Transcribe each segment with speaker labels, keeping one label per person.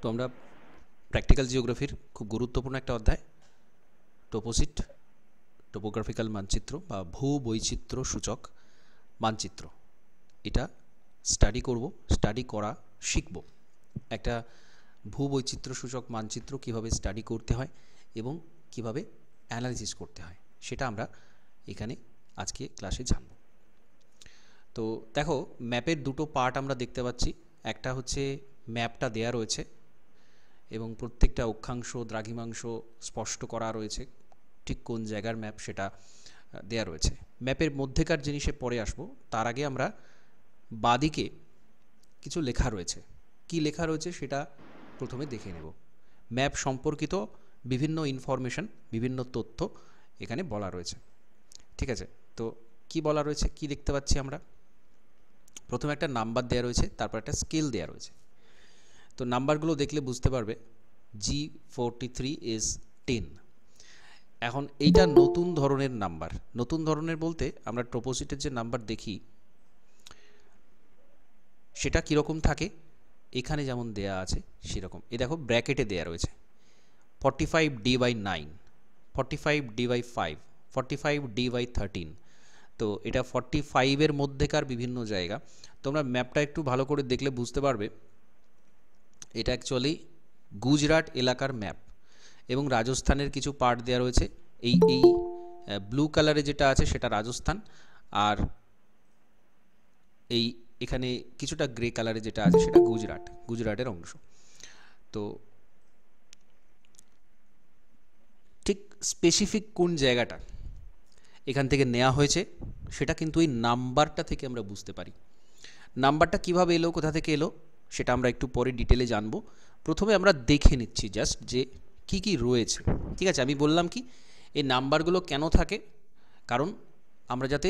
Speaker 1: তো আমরা প্র্যাকটিক্যাল জিওগ্রাফির খুব গুরুত্বপূর্ণ একটা অধ্যায় টোপোসিট টোপোগ্রাফিক্যাল মানচিত্র বা ভূবৈচিত্র্য সূচক মানচিত্র এটা স্টাডি করব, স্টাডি করা শিখব। একটা ভূবৈচিত্র্য সূচক মানচিত্র কিভাবে স্টাডি করতে হয় এবং কিভাবে অ্যানালিসিস করতে হয় সেটা আমরা এখানে আজকে ক্লাসে জানব। তো দেখো, ম্যাপের দুটো পার্ট আমরা দেখতে পাচ্ছি। একটা হচ্ছে ম্যাপটা দেয়া রয়েছে এবং প্রত্যেকটা অক্ষাংশ দ্রাঘিমাংশ স্পষ্ট করা রয়েছে, ঠিক কোন জায়গার ম্যাপ সেটা দেয়া রয়েছে। ম্যাপের মধ্যেকার জিনিসে পরে আসবো, তার আগে আমরা বাদিকে কিছু লেখা রয়েছে, কি লেখা রয়েছে সেটা প্রথমে দেখে নেব। ম্যাপ সম্পর্কিত বিভিন্ন ইনফরমেশন, বিভিন্ন তথ্য এখানে বলা রয়েছে। ঠিক আছে, তো কি বলা রয়েছে, কি দেখতে পাচ্ছি আমরা? প্রথমে একটা নাম্বার দেওয়া রয়েছে, তারপর একটা স্কেল দেওয়া রয়েছে। তো নাম্বারগুলো দেখলে বুঝতে পারবে G43 is 10। এখন এইটা নতুন ধরনের নাম্বার। নতুন ধরনের বলতে আমরা টোপোসিটের যে নাম্বার দেখি সেটা কীরকম থাকে, এখানে যেমন দেয়া আছে সেরকম। এই দেখো ব্র্যাকেটে দেয়া রয়েছে 45D/9, 45D/5, 45D/13। তো এটা 45-এর মধ্যেকার বিভিন্ন জায়গা। তোমরা ম্যাপটা একটু ভালো করে দেখলে বুঝতে পারবে এটা অ্যাকচুয়ালি গুজরাট এলাকার ম্যাপ এবং রাজস্থানের কিছু পার্ট দেওয়া রয়েছে। এই ব্লু কালারে যেটা আছে সেটা রাজস্থান, আর এই এখানে কিছুটা গ্রে কালারে যেটা আছে সেটা গুজরাটের অংশ। তো ঠিক স্পেসিফিক কোন জায়গাটা এখান থেকে নেওয়া হয়েছে সেটা কিন্তু এই নাম্বারটা থেকে আমরা বুঝতে পারি। নাম্বারটা কিভাবে এলো, কোথা থেকে এলো সেটা আমরা একটু পরে ডিটেলে জানবো। প্রথমে আমরা দেখে নিচ্ছি জাস্ট যে কি কি রয়েছে। ঠিক আছে, আমি বললাম কি এই নাম্বারগুলো কেন থাকে, কারণ আমরা যাতে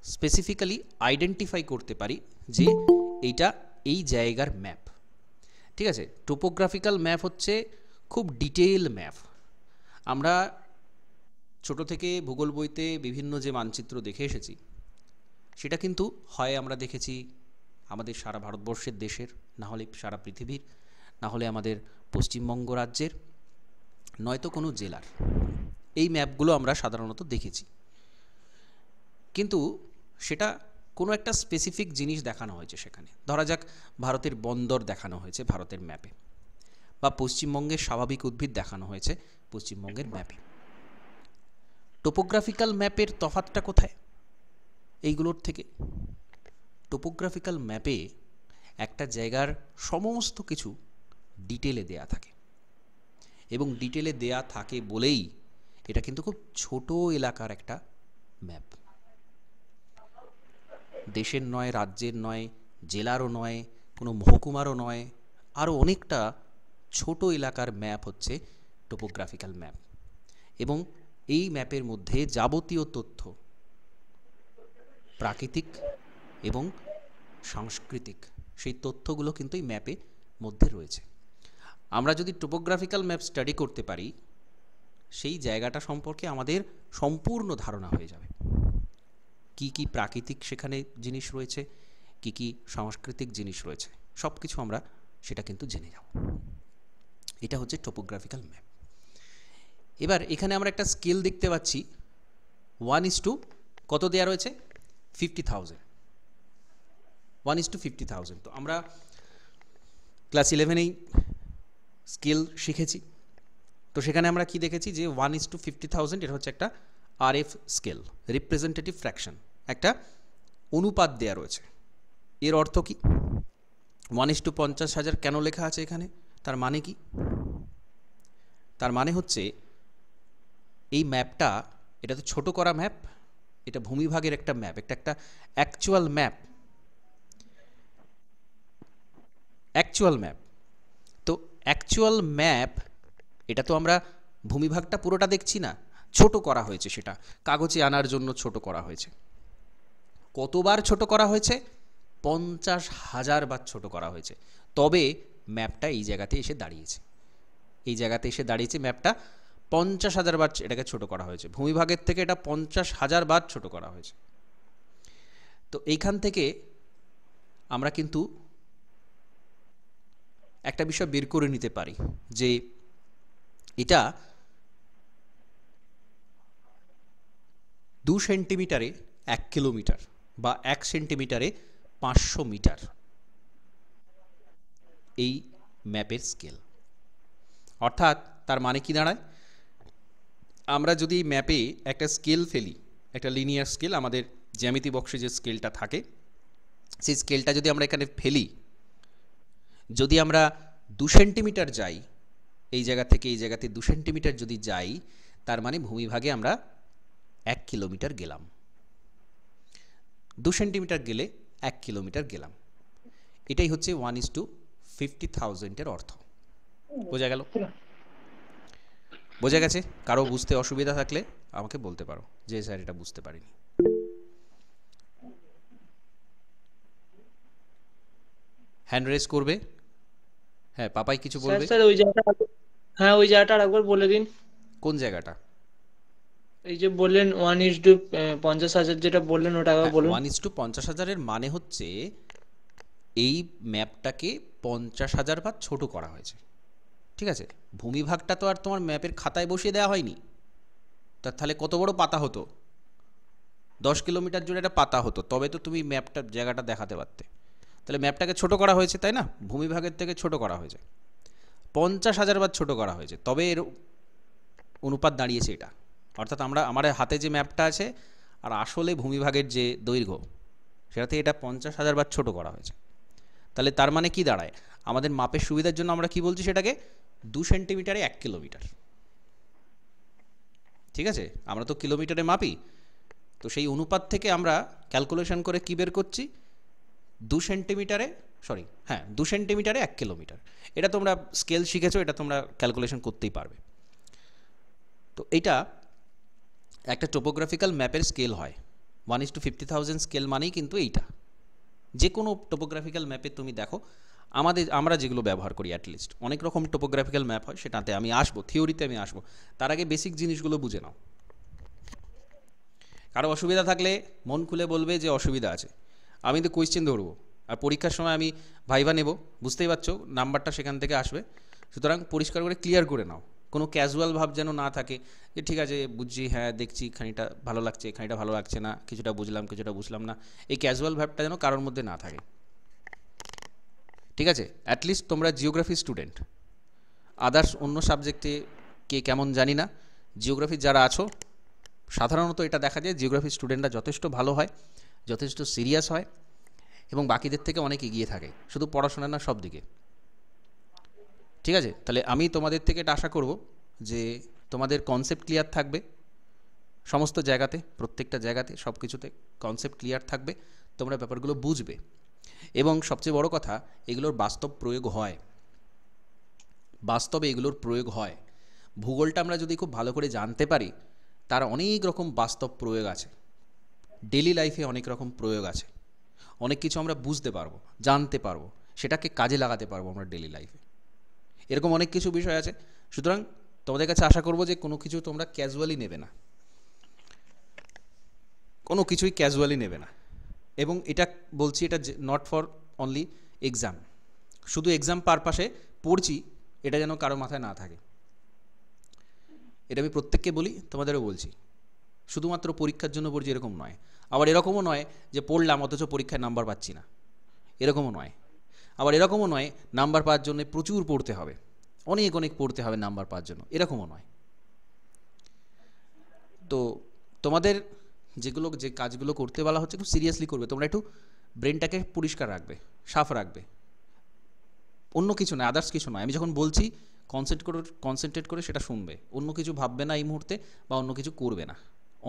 Speaker 1: স্পেসিফিক্যালি আইডেন্টিফাই করতে পারি যে এইটা এই জায়গার ম্যাপ। ঠিক আছে, টোপোগ্রাফিক্যাল ম্যাপ হচ্ছে খুব ডিটেইল ম্যাপ। আমরা ছোট থেকে ভূগোল বইতে বিভিন্ন যে মানচিত্র দেখে এসেছি সেটা কিন্তু হয় আমরা দেখেছি আমাদের সারা ভারতবর্ষের দেশের, না হলে সারা পৃথিবীর, না হলে আমাদের পশ্চিমবঙ্গ রাজ্যের, নয়তো কোনো জেলার। এই ম্যাপগুলো আমরা সাধারণত দেখেছি, কিন্তু সেটা কোনো একটা স্পেসিফিক জিনিস দেখানো হয়েছে সেখানে। ধরা যাক ভারতের বন্দর দেখানো হয়েছে ভারতের ম্যাপে, বা পশ্চিমবঙ্গের স্বাভাবিক উদ্ভিদ দেখানো হয়েছে পশ্চিমবঙ্গের ম্যাপে। টোপোগ্রাফিক্যাল ম্যাপের তফাৎটা কোথায় এইগুলোর থেকে? টোপোগ্রাফিক্যাল ম্যাপে একটা জায়গার সমস্ত কিছু ডিটেলে দেয়া থাকে, এবং ডিটেলে দেয়া থাকে বলেই এটা কিন্তু খুব ছোট এলাকার একটা ম্যাপ। দেশের নয়, রাজ্যের নয়, জেলারও নয়, কোনো মহকুমারও নয়, আরও অনেকটা ছোট এলাকার ম্যাপ হচ্ছে টোপোগ্রাফিক্যাল ম্যাপ। এবং এই ম্যাপের মধ্যে যাবতীয় তথ্য প্রাকৃতিক এবং সাংস্কৃতিক, সেই তথ্যগুলো কিন্তু এই ম্যাপের মধ্যে রয়েছে। আমরা যদি টোপোগ্রাফিক্যাল ম্যাপ স্টাডি করতে পারি সেই জায়গাটা সম্পর্কে আমাদের সম্পূর্ণ ধারণা হয়ে যাবে। কি কি প্রাকৃতিক সেখানে জিনিস রয়েছে, কি কি সাংস্কৃতিক জিনিস রয়েছে, সব কিছু আমরা সেটা কিন্তু জেনে যাব। এটা হচ্ছে টোপোগ্রাফিক্যাল ম্যাপ। এবার এখানে আমরা একটা স্কেল দেখতে পাচ্ছি 1:, কত দেওয়া রয়েছে? 50,000, 1:50,000। তো আমরা ক্লাস 11-এই স্কেল শিখেছি, তো সেখানে আমরা কি দেখেছি যে 1:50,000 এটা হচ্ছে একটা RF স্কেল, রিপ্রেজেন্টেটিভ ফ্র্যাকশন, একটা অনুপাত দেয়া রয়েছে। এর অর্থ কি? 1:50,000 কেন লেখা আছে এখানে? তার মানে কি? তার মানে হচ্ছে এই ম্যাপটা, এটা তো ছোট করা ম্যাপ, এটা ভূমিভাগের একটা ম্যাপ, একটা অ্যাকচুয়াল ম্যাপ। তো অ্যাকচুয়াল ম্যাপ, এটা তো আমরা ভূমিভাগটা পুরোটা দেখছি না, ছোট করা হয়েছে, সেটা কাগজে আনার জন্য ছোট করা হয়েছে। কতবার ছোট করা হয়েছে? 50,000 বার ছোট করা হয়েছে, তবে ম্যাপটা এই জায়গাতে এসে দাঁড়িয়েছে। এই জায়গাতে এসে দাঁড়িয়েছে ম্যাপটা, 50,000 বার এটাকে ছোট করা হয়েছে। ভূমিভাগের থেকে এটা 50,000 বার ছোট করা হয়েছে। তো এইখান থেকে আমরা কিন্তু একটা বিষয় বের করে নিতে পারি যে এটা 2 সেন্টিমিটারে 1 কিলোমিটার বা 1 সেন্টিমিটারে 500 মিটার এই ম্যাপের স্কেল। অর্থাৎ তার মানে কি দাঁড়ায়, আমরা যদি ম্যাপে একটা স্কেল ফেলি, একটা লিনিয়ার স্কেল, আমাদের জ্যামিতি বক্সে যে স্কেলটা থাকে সেই স্কেলটা যদি আমরা এখানে ফেলি, যদি আমরা 2 সেন্টিমিটার যাই, এই জায়গা থেকে এই জায়গাতে 2 সেন্টিমিটার যদি যাই, তার মানে ভূমিভাগে আমরা 1 কিলোমিটার গেলাম। 2 সেন্টিমিটার গেলে 1 কিলোমিটার গেলাম। এটাই হচ্ছে 1:50,000 এর অর্থ। বোঝা গেল? বোঝা গেছে? কারো বুঝতে অসুবিধা থাকলে আমাকে বলতে পারো যে স্যার এটা বুঝতে পারিনি। হ্যান্ড রেজ করবে। হ্যাঁ, পাপাই কিছু বলবে।
Speaker 2: স্যার ওই জায়গাটা, হ্যাঁ ওই জায়গাটা আরেকবার বলে দিন।
Speaker 1: কোন জায়গাটা?
Speaker 2: এই যে বললেন 1:50,000 যেটা বললেন ওটা আবার
Speaker 1: হ্যাঁ,
Speaker 2: বলুন।
Speaker 1: 1:50,000 এর মানে হচ্ছে এই ম্যাপটাকে 50,000 ভাগ ছোট করা হয়েছে। ঠিক আছে? ভূমিভাগটা তো আর তোমার ম্যাপের খাতায় বসিয়ে দেওয়া হয়নি। তাহলে কত বড় পাতা হতো? 10 কিলোমিটার জুড়ে একটা পাতা হতো, তবে তো তুমি ম্যাপটার জায়গাটা দেখাতে পারতে। তাহলে ম্যাপটাকে ছোট করা হয়েছে, তাই না? ভূমিভাগের থেকে ছোট করা হয়েছে, 50,000 বার ছোট করা হয়েছে, তবে এর অনুপাত দাঁড়িয়েছে এটা। অর্থাৎ আমার হাতে যে ম্যাপটা আছে আর আসলে ভূমিভাগের যে দৈর্ঘ্য, সেটাতে এটা 50,000 বার ছোট করা হয়েছে। তাহলে তার মানে কি দাঁড়ায়, আমাদের মাপের সুবিধার জন্য আমরা কি বলছি সেটাকে 2 সেন্টিমিটারে 1 কিলোমিটার। ঠিক আছে? আমরা তো কিলোমিটারে মাপি, তো সেই অনুপাত থেকে আমরা ক্যালকুলেশন করে কি বের করছি, 2 সেন্টিমিটারে 2 সেন্টিমিটারে 1 কিলোমিটার। এটা তোমরা স্কেল শিখেছো, এটা তোমরা ক্যালকুলেশন করতেই পারবে। তো এটা একটা টোপোগ্রাফিক্যাল ম্যাপের স্কেল হয়। 1:50,000 স্কেল মানেই কিন্তু এইটা। যে কোনো টোপোগ্রাফিক্যাল ম্যাপে তুমি দেখো, আমরা যেগুলো ব্যবহার করি, অ্যাটলিস্ট অনেক রকম টোপোগ্রাফিক্যাল ম্যাপ হয়, সেটাতে আমি আসবো, থিওরিতে আমি আসবো। তার আগে বেসিক জিনিসগুলো বুঝে নাও। কারো অসুবিধা থাকলে মন খুলে বলবে যে অসুবিধা আছে, আমি তো কোয়েশ্চেন ধরবো। আর পরীক্ষার সময় আমি ভাইভা নেব, বুঝতেই পারছো, নাম্বারটা সেখান থেকে আসবে। সুতরাং পরিষ্কার করে ক্লিয়ার করে নাও, কোনো ক্যাজুয়াল ভাব যেন না থাকে যে ঠিক আছে বুঝছি, হ্যাঁ দেখছি, খানিকটা ভালো লাগছে, খানিকটা ভালো লাগছে না, কিছুটা বুঝলাম কিছুটা বুঝলাম না, এই ক্যাজুয়াল ভাবটা যেন কারোর মধ্যে না থাকে। ঠিক আছে? অ্যাটলিস্ট তোমরা জিওগ্রাফি স্টুডেন্ট, আদার্স অন্য সাবজেক্টে কে কেমন জানি না, জিওগ্রাফি যারা আছো, সাধারণত এটা দেখা যায় জিওগ্রাফি স্টুডেন্টরা যথেষ্ট ভালো হয়, যথেষ্ট সিরিয়াস হয় এবং বাকিদের থেকে অনেক এগিয়ে থাকে, শুধু পড়াশোনা না, সব দিকে। ঠিক আছে? তাহলে আমি তোমাদের থেকে এটা আশা করব যে তোমাদের কনসেপ্ট ক্লিয়ার থাকবে, সমস্ত জায়গাতে, প্রত্যেকটা জায়গাতে, সব কিছুতে কনসেপ্ট ক্লিয়ার থাকবে, তোমরা ব্যাপারগুলো বুঝবে এবং সবচেয়ে বড় কথা, এগুলোর বাস্তব প্রয়োগ হয়, বাস্তবে এগুলোর প্রয়োগ হয়। ভূগোলটা আমরা যদি খুব ভালো করে জানতে পারি, তার অনেক রকম বাস্তব প্রয়োগ আছে, ডেলি লাইফে অনেক রকম প্রয়োগ আছে, অনেক কিছু আমরা বুঝতে পারবো, জানতে পারবো, সেটাকে কাজে লাগাতে পারবো আমরা ডেলি লাইফে। এরকম অনেক কিছু বিষয় আছে। সুতরাং তোমাদের কাছে আশা করবো যে কোনো কিছু তোমরা ক্যাজুয়ালি নেবে না, কোনো কিছুই ক্যাজুয়ালি নেবে না। এবং এটা বলছি, এটা নট ফর অনলি এক্সাম, শুধু এক্সাম পারপাসে পড়ছি এটা যেন কারো মাথায় না থাকে। এটা আমি প্রত্যেককে বলি, তোমাদেরও বলছি, শুধুমাত্র পরীক্ষার জন্য পড়ছি এরকম নয়। আবার এরকমও নয় যে পড়লাম অথচ পরীক্ষায় নাম্বার পাচ্ছি না, এরকমও নয়। আবার এরকমও নয় নাম্বার পাওয়ার জন্য প্রচুর পড়তে হবে, অনেক অনেক পড়তে হবে নাম্বার পাওয়ার জন্য, এরকমও নয়। তো তোমাদের যে কাজগুলো করতে বলা হচ্ছে খুব সিরিয়াসলি করবে, তোমরা একটু ব্রেনটাকে পরিষ্কার রাখবে, সাফ রাখবে, অন্য কিছু নয়, আদার্স কিছু নয়। আমি যখন বলছি কনসেন্ট্রেট করে সেটা শুনবে, অন্য কিছু ভাববে না এই মুহূর্তে, বা অন্য কিছু করবে না।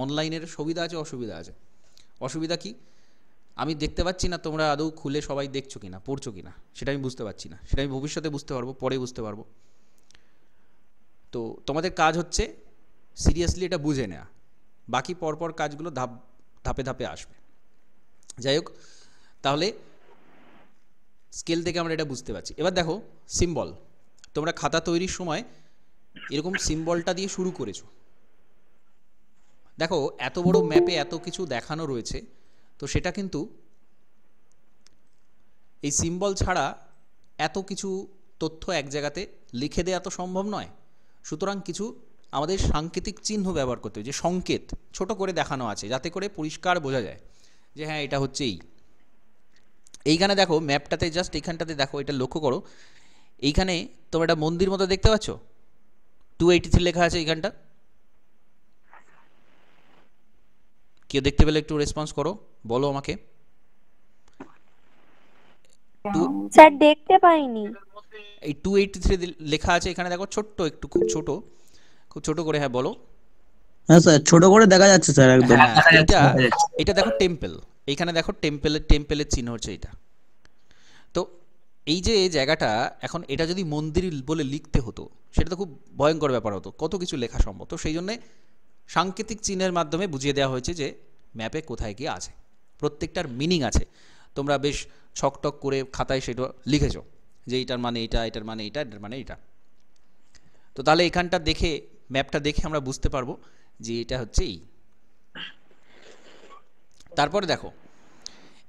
Speaker 1: অনলাইনের সুবিধা আছে, অসুবিধা আছে। অসুবিধা কি, আমি দেখতে পাচ্ছি না তোমরা আদৌ খুলে সবাই দেখছো কিনা, পড়ছো কিনা, সেটা আমি বুঝতে পারছি না। সেটা আমি ভবিষ্যতে বুঝতে পারবো, পরে বুঝতে পারবো। তো তোমাদের কাজ হচ্ছে সিরিয়াসলি এটা বুঝে নেওয়া, বাকি পরপর কাজগুলো ধাপে ধাপে আসবে। যাই হোক, তাহলে স্কেল থেকে আমরা এটা বুঝতে পারছি। এবার দেখো সিম্বল, তোমরা খাতা তৈরির সময় এরকম সিম্বলটা দিয়ে শুরু করেছো। দেখো এত বড় ম্যাপে এত কিছু দেখানো রয়েছে, তো সেটা কিন্তু এই সিম্বল ছাড়া এত কিছু তথ্য এক জায়গাতে লিখে দেওয়া তো সম্ভব নয়, সুতরাং কিছু আমাদের সাংকেতিক চিহ্ন ব্যবহার করতে হবে, যে সংকেত ছোট করে দেখানো আছে যাতে করে পরিষ্কার বোঝা যায় যে হ্যাঁ এটা হচ্ছে এইখানে দেখো ম্যাপটাতে, জাস্ট এইখানটাতে দেখো, এটা লক্ষ্য করো, এইখানে তোমরা একটা মন্দির মতো দেখতে পাচ্ছ, 283 লেখা আছে এইখানটা। কেউ দেখতে পেলে একটু রেসপন্স করো, বলো আমাকে।
Speaker 3: স্যার দেখতে পাইনি।
Speaker 1: এই 283 লেখা আছে এখানে দেখো, ছোট্ট একটু, খুব ছোট করে, হ্যাঁ বলো।
Speaker 4: হ্যাঁ স্যার, ছোট করে দেখা যাচ্ছে স্যার একদম।
Speaker 1: হ্যাঁ এটা দেখো টেম্পল, এইখানে দেখো টেম্পলের চিহ্ন হচ্ছে এটা। তো এই যে জায়গাটা, এখন এটা যদি মন্দির বলে লিখতে হতো সেটা তো খুব ভয়ঙ্কর ব্যাপার হতো, কত কিছু লেখা সম্ভব। তো সেই জন্যে সাংকেতিক চিহ্নের মাধ্যমে বুঝিয়ে দেওয়া হয়েছে যে ম্যাপে কোথায় কি আছে, প্রত্যেকটার মিনিং আছে। তোমরা বেশ ছকটক করে খাতায় সেটা লিখেছো যে এইটার মানে এটা, এটার মানে এটা, এটার মানে এটা। তো তাহলে এখানটা দেখে, ম্যাপটা দেখে আমরা বুঝতে পারবো যে এটা হচ্ছে এই। তারপরে দেখো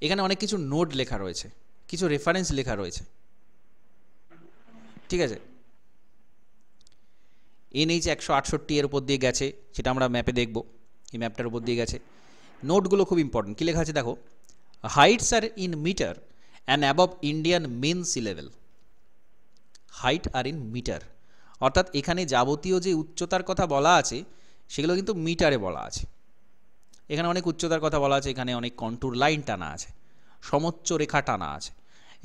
Speaker 1: এখানে অনেক কিছু নোট লেখা রয়েছে, কিছু রেফারেন্স লেখা রয়েছে, ঠিক আছে। NH 168 এর উপর দিয়ে গেছে, সেটা আমরা ম্যাপে দেখব, এই ম্যাপটার উপর দিয়ে গেছে। নোটগুলো খুব ইম্পর্টেন্ট, কী লেখা আছে দেখো, heights are in metre and above Indian mean sea level. Height are in metre, অর্থাৎ এখানে যাবতীয় যে উচ্চতার কথা বলা আছে সেগুলো কিন্তু মিটারে বলা আছে। এখানে অনেক উচ্চতার কথা বলা আছে, এখানে অনেক কন্ট্যুর লাইন টানা আছে, সমোচ্চ রেখা টানা আছে,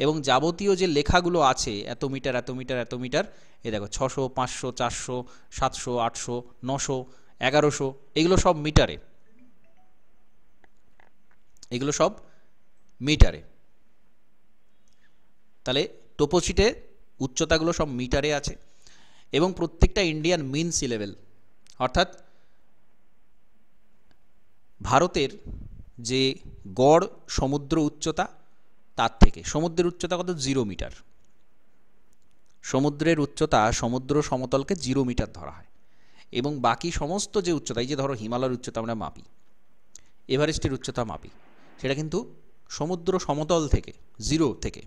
Speaker 1: এবং যাবতীয় যে লেখাগুলো আছে এত মিটার এত মিটার এত মিটার, এ দেখো 600, 500, 400, 700, 800, 900, 1100, এগুলো সব মিটারে, এগুলো সব মিটারে। তাহলে টোপোশিটে উচ্চতাগুলো সব মিটারে আছে, এবং প্রত্যেকটা ইন্ডিয়ান মিন সি লেভেল, অর্থাৎ ভারতের যে গড় সমুদ্র উচ্চতা তার থেকে, সমুদ্রের উচ্চতা কত, 0 মিটার। সমুদ্রের উচ্চতা সমুদ্র সমতলকে 0 মিটার ধরা হয়, এবং বাকি সমস্ত যে উচ্চতা, এই যে ধরো হিমালয়ের উচ্চতা আমরা মাপি, এভারেস্টের উচ্চতা মাপি, সেটা কিন্তু সমুদ্র সমতল থেকে, 0 থেকে,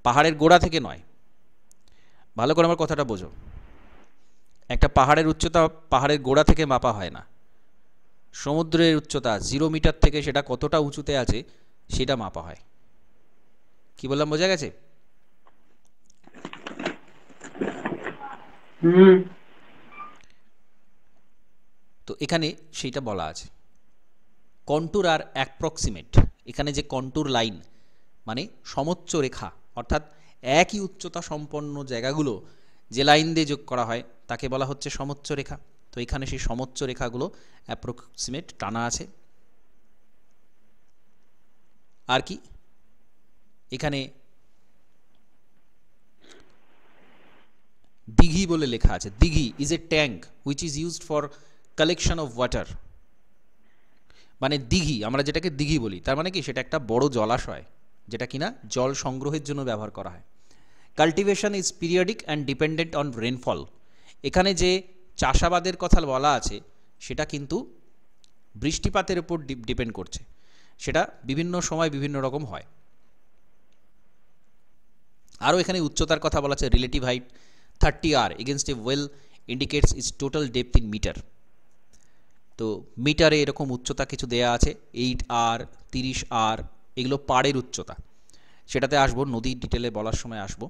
Speaker 1: পাহাড়ের গোড়া থেকে নয়। ভালো করে আমার কথাটা বোঝো, একটা পাহাড়ের উচ্চতা পাহাড়ের গোড়া থেকে মাপা হয় না, সমুদ্রের উচ্চতা 0 মিটার থেকে সেটা কতটা উঁচুতে আছে সেটা মাপা হয়। কি বললাম, বোঝা গেছে? তো এখানে সেইটা বলা আছে। কন্ট্যুর আর অ্যাপ্রক্সিমেট, এখানে যে কন্ট্যুর লাইন মানে সমোচ্চ রেখা, অর্থাৎ একই উচ্চতা সম্পন্ন জায়গাগুলো যে লাইন দিয়ে যোগ করা হয় তাকে বলা হচ্ছে সমোচ্চ রেখা। তো এখানে সেই সমোচ্চ রেখাগুলো অ্যাপ্রক্সিমেট টানা আছে। আর কি, এখানে দিঘি বলে লেখা আছে। Dighi is a tank which is used for collection of water. মানে দিঘি, আমরা যেটাকে দিঘি বলি, তার মানে কি, সেটা একটা বড় জলাশয় যেটা কিনা জল সংগ্রহের জন্য ব্যবহার করা হয়। Cultivation is periodic and dependent on rainfall. এখানে যে চাষাবাদের কথা বলা আছে সেটা কিন্তু বৃষ্টিপাতের উপর ডিপেন্ড করছে, সেটা বিভিন্ন সময় বিভিন্ন রকম হয়। আরও এখানে উচ্চতার কথা বলা আছে, relative height 30 are against a well indicates is total depth in metre. তো মিটারে এরকম উচ্চতা কিছু দেয়া আছে, 8 আর 30 আর, এগুলো পাড়ের উচ্চতা, সেটাতে আসবো, নদীর ডিটেলে বলার সময় আসবো।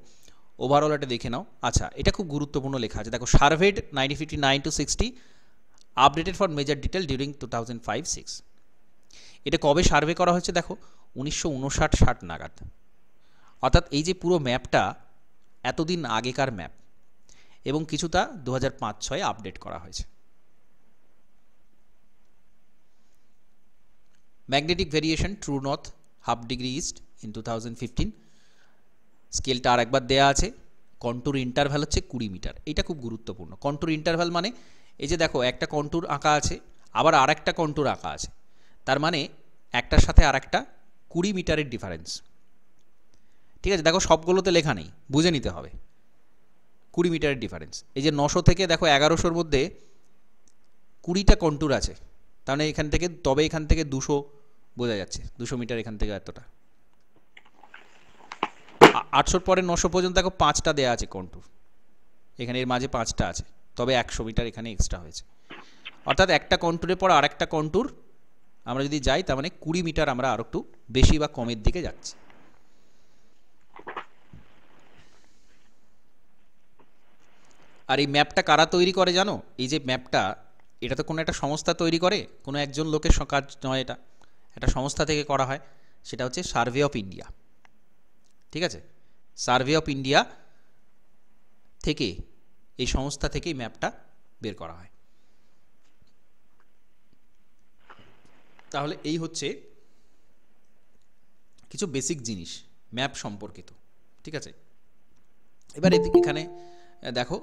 Speaker 1: ওভারঅল এটা দেখে নাও। আচ্ছা, এটা খুব গুরুত্বপূর্ণ লেখা আছে দেখো, served 1959 to 60, updated for major detail during 2005-06। এটা কবে সার্ভে করা হয়েছে দেখো, 1959-60 নাগাদ। অর্থাৎ এই যে পুরো ম্যাপটা এতদিন আগেকার ম্যাপ, এবং কিছুটা 2005-06 আপডেট করা হয়েছে। Magnetic variation true north half degree east in 2015। স্কেলটা আর একবার দেয়া আছে। কন্ট্যুর ইন্টারভ্যাল হচ্ছে 20 মিটার। এটা খুব গুরুত্বপূর্ণ। কন্ট্যুর ইন্টারভ্যাল মানে এই যে দেখো একটা কন্ট্যুর আঁকা আছে, আবার আর একটা কন্ট্যুর আঁকা আছে, তার মানে একটার সাথে আর একটা 20 মিটারের ডিফারেন্স। ঠিক আছে, দেখো সবগুলোতে লেখা নেই, বুঝে নিতে হবে। 20 মিটারের ডিফারেন্স। এই যে 900 থেকে দেখো 1100-র মধ্যে 20টা কন্ট্যুর আছে, তার মানে এখান থেকে, তবে এখান থেকে 200 বোঝা যাচ্ছে, 200 মিটার এখান থেকে এতটা। 800 পরে 900 পর্যন্ত দেখো 5টা দেয়া আছে কন্টুর, এখানে এর মাঝে 5টা আছে, তবে 100 মিটার এখানে এক্সট্রা হয়েছে, অর্থাৎ একটা কন্টুরের পর আরেকটা কন্টুর আমরা যদি যাই তার মানে 20 মিটার আমরা আর একটু বেশি বা কমের দিকে যাচ্ছি। আর এই ম্যাপটা কারা তৈরি করে জানো? এই যে ম্যাপটা, এটা তো কোনো একটা সংস্থা তৈরি করে, কোনো একজন লোকের কাজ নয়, এটা একটা সংস্থা থেকে করা হয়, সেটা হচ্ছে সার্ভে অফ ইন্ডিয়া। ঠিক আছে, সার্ভে অফ ইন্ডিয়া থেকে, এই সংস্থা থেকেই ম্যাপটা বের করা হয়। তাহলে এই হচ্ছে কিছু বেসিক জিনিস ম্যাপ সম্পর্কিত। ঠিক আছে, এবার এখানে দেখো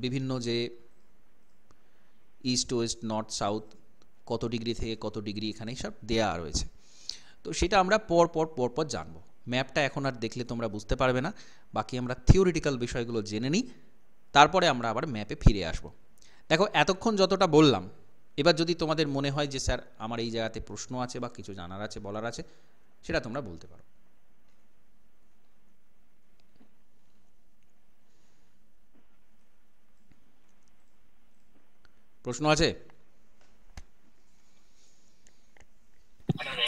Speaker 1: বিভিন্ন যে ইস্ট ওয়েস্ট নর্থ সাউথ কত ডিগ্রি থেকে কত ডিগ্রি এখানে সব দেয়া রয়েছে, তো সেটা আমরা পর জানবো। ম্যাপটা এখন আর দেখলে তোমরা বুঝতে পারবে না, বাকি আমরা থিওরিটিক্যাল বিষয়গুলো জেনে নিই, তারপরে আমরা আবার ম্যাপে ফিরে আসব। দেখো এতক্ষণ যতটা বললাম, এবার যদি তোমাদের মনে হয় যে স্যার আমার এই জায়গাতে প্রশ্ন আছে বা কিছু জানার আছে বলার আছে, সেটা তোমরা বলতে পারো। প্রশ্ন আছে?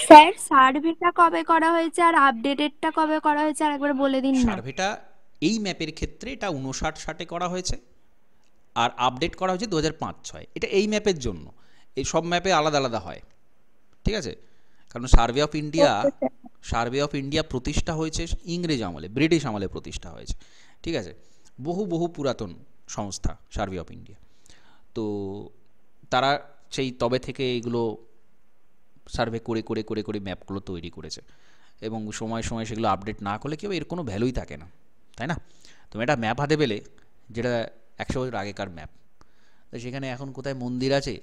Speaker 3: স্যার সার্ভেটা কবে করা হয়েছে আর আপডেটেডটা কবে করা হয়েছে আর একবার বলে দিন না।
Speaker 1: সার্ভেটা এই ম্যাপের ক্ষেত্রে এটা 59-60-এ করা হয়েছে, আর আপডেট করা হয়েছে 2005-06। এটা এই ম্যাপের জন্য, এই সব ম্যাপে আলাদা আলাদা হয়। ঠিক আছে, কারণ সার্ভে অফ ইন্ডিয়া প্রতিষ্ঠা হয়েছে ইংরেজ আমলে, ব্রিটিশ আমলে প্রতিষ্ঠা হয়েছে। ঠিক আছে, বহু পুরাতন সংস্থা সার্ভে অফ ইন্ডিয়া। তো তারা সেই তবে থেকে এইগুলো সার্ভে করে ম্যাপগুলো তৈরি করেছে, এবং সময় সেগুলো আপডেট না করলে কেউ এর কোনো ভ্যালুই থাকে না, তাই না? তুমি একটা ম্যাপ হাতে পেলে, যেটা 100 বছর আগেকার ম্যাপ, তো সেখানে এখন কোথায় মন্দির আছে,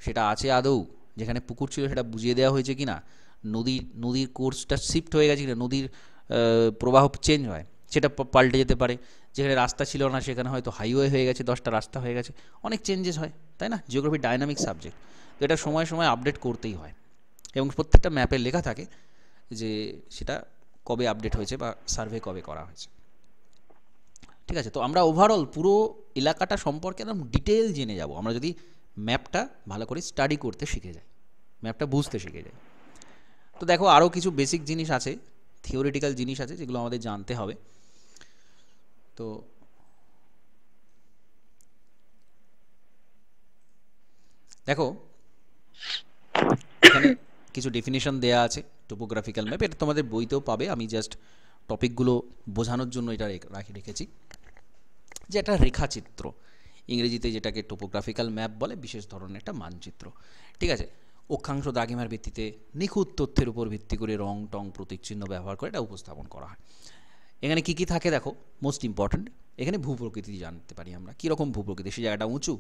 Speaker 1: সেটা আছে আদৌ, যেখানে পুকুর ছিল সেটা বুঝিয়ে দেওয়া হয়েছে কি না, নদীর কোর্সটা শিফট হয়ে গেছে কিনা, নদীর প্রবাহ চেঞ্জ হয়, সেটা পাল্টে যেতে পারে, যেখানে রাস্তা ছিল না সেখানে হয়তো হাইওয়ে হয়ে গেছে, 10টা রাস্তা হয়ে গেছে, অনেক চেঞ্জেস হয়, তাই না? জিওগ্রাফি ডাইনামিক সাবজেক্ট, তো এটা সময় আপডেট করতেই হয়, এবং প্রত্যেকটা ম্যাপে লেখা থাকে যে সেটা কবে আপডেট হয়েছে বা সার্ভে কবে করা হয়েছে। ঠিক আছে, তো আমরা ওভারঅল পুরো এলাকাটা সম্পর্কে একদম ডিটেল জেনে যাব আমরা যদি ম্যাপটা ভালো করে স্টাডি করতে শিখে যাই, ম্যাপটা বুঝতে শিখে যাই। তো দেখো আরও কিছু বেসিক জিনিস আছে, থিওরিটিক্যাল জিনিস আছে, যেগুলো আমাদের জানতে হবে। তো দেখো এখানে কিছু ডেফিনেশন দেয়া আছে টোপোগ্রাফিক্যাল ম্যাপ, এটা তোমাদের বইতেও পাবে, আমি জাস্ট টপিকগুলো বোঝানোর জন্য এটা রেখেছি, যে একটা রেখাচিত্র, ইংরেজিতে যেটাকে টোপোগ্রাফিক্যাল ম্যাপ বলে, বিশেষ ধরনের একটা মানচিত্র। ঠিক আছে, অক্ষাংশ দ্রাঘিমার ভিত্তিতে নিখুঁত তথ্যের উপর ভিত্তি করে রং টং প্রতীক চিহ্ন ব্যবহার করে এটা উপস্থাপন করা হয়। এখানে কি কি থাকে দেখো, মোস্ট ইম্পর্ট্যান্ট, এখানে ভূপ্রকৃতি জানতে পারি আমরা, কীরকম ভূপ্রকৃতি, সেই জায়গাটা উঁচু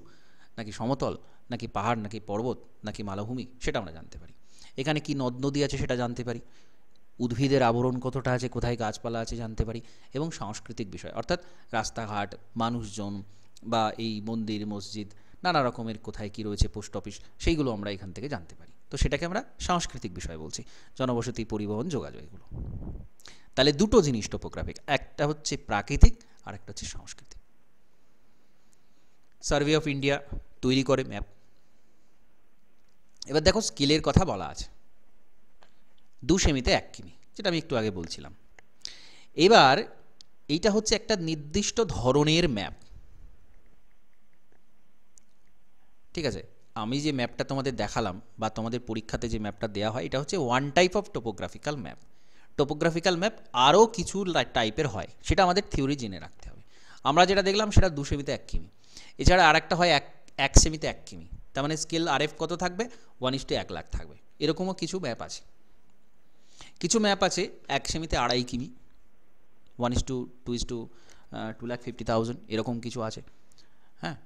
Speaker 1: নাকি সমতল, নাকি পাহাড় নাকি পর্বত নাকি মালভূমি, সেটা আমরা জানতে পারি। এখানে কি নদ নদী আছে সেটা জানতে পারি, উদ্ভিদের আবরণ কতটা আছে, কোথায় গাছপালা আছে জানতে পারি, এবং সাংস্কৃতিক বিষয় অর্থাৎ রাস্তাঘাট, মানুষজন, বা এই মন্দির মসজিদ, নানা রকমের কোথায় কী রয়েছে, পোস্ট অফিস, সেইগুলো আমরা এখান থেকে জানতে পারি। তো সেটাকে আমরা সাংস্কৃতিক বিষয় বলছি, জনবসতি, পরিবহন, যোগাযোগ, এগুলো। তাহলে দুটো জিনিস টোপোগ্রাফিক, একটা হচ্ছে প্রাকৃতিক আর একটা হচ্ছে সাংস্কৃতিক। সার্ভে অফ ইন্ডিয়া তৈরি করে ম্যাপ। এবার দেখো স্কেলের কথা বলা আছে, 2 সেমিতে 1 কিমি, যেটা আমি একটু আগে বলছিলাম। এবার এইটা হচ্ছে একটা নির্দিষ্ট ধরনের ম্যাপ। ঠিক আছে, আমি যে ম্যাপটা তোমাদের দেখালাম বা তোমাদের পরীক্ষাতে যে ম্যাপটা দেওয়া হয়, এটা হচ্ছে one type of topographical map. Topographical map আরও কিছু টাইপের হয়, সেটা আমাদের থিওরি জেনে রাখতে হবে। আমরা যেটা দেখলাম সেটা 2 সেমিতে 1 কিমি, এছাড়া আরেকটা হয় 1 সেমিতে 1 কিমি, তার মানে স্কেল RF কত থাকবে, 1:1 লাখ থাকবে। এরকমও কিছু ম্যাপ আছে। কিছু ম্যাপ আছে 1 সেমিতে 2.5 কিমি, 1:2:2,50,000, এরকম কিছু আছে। হ্যাঁ,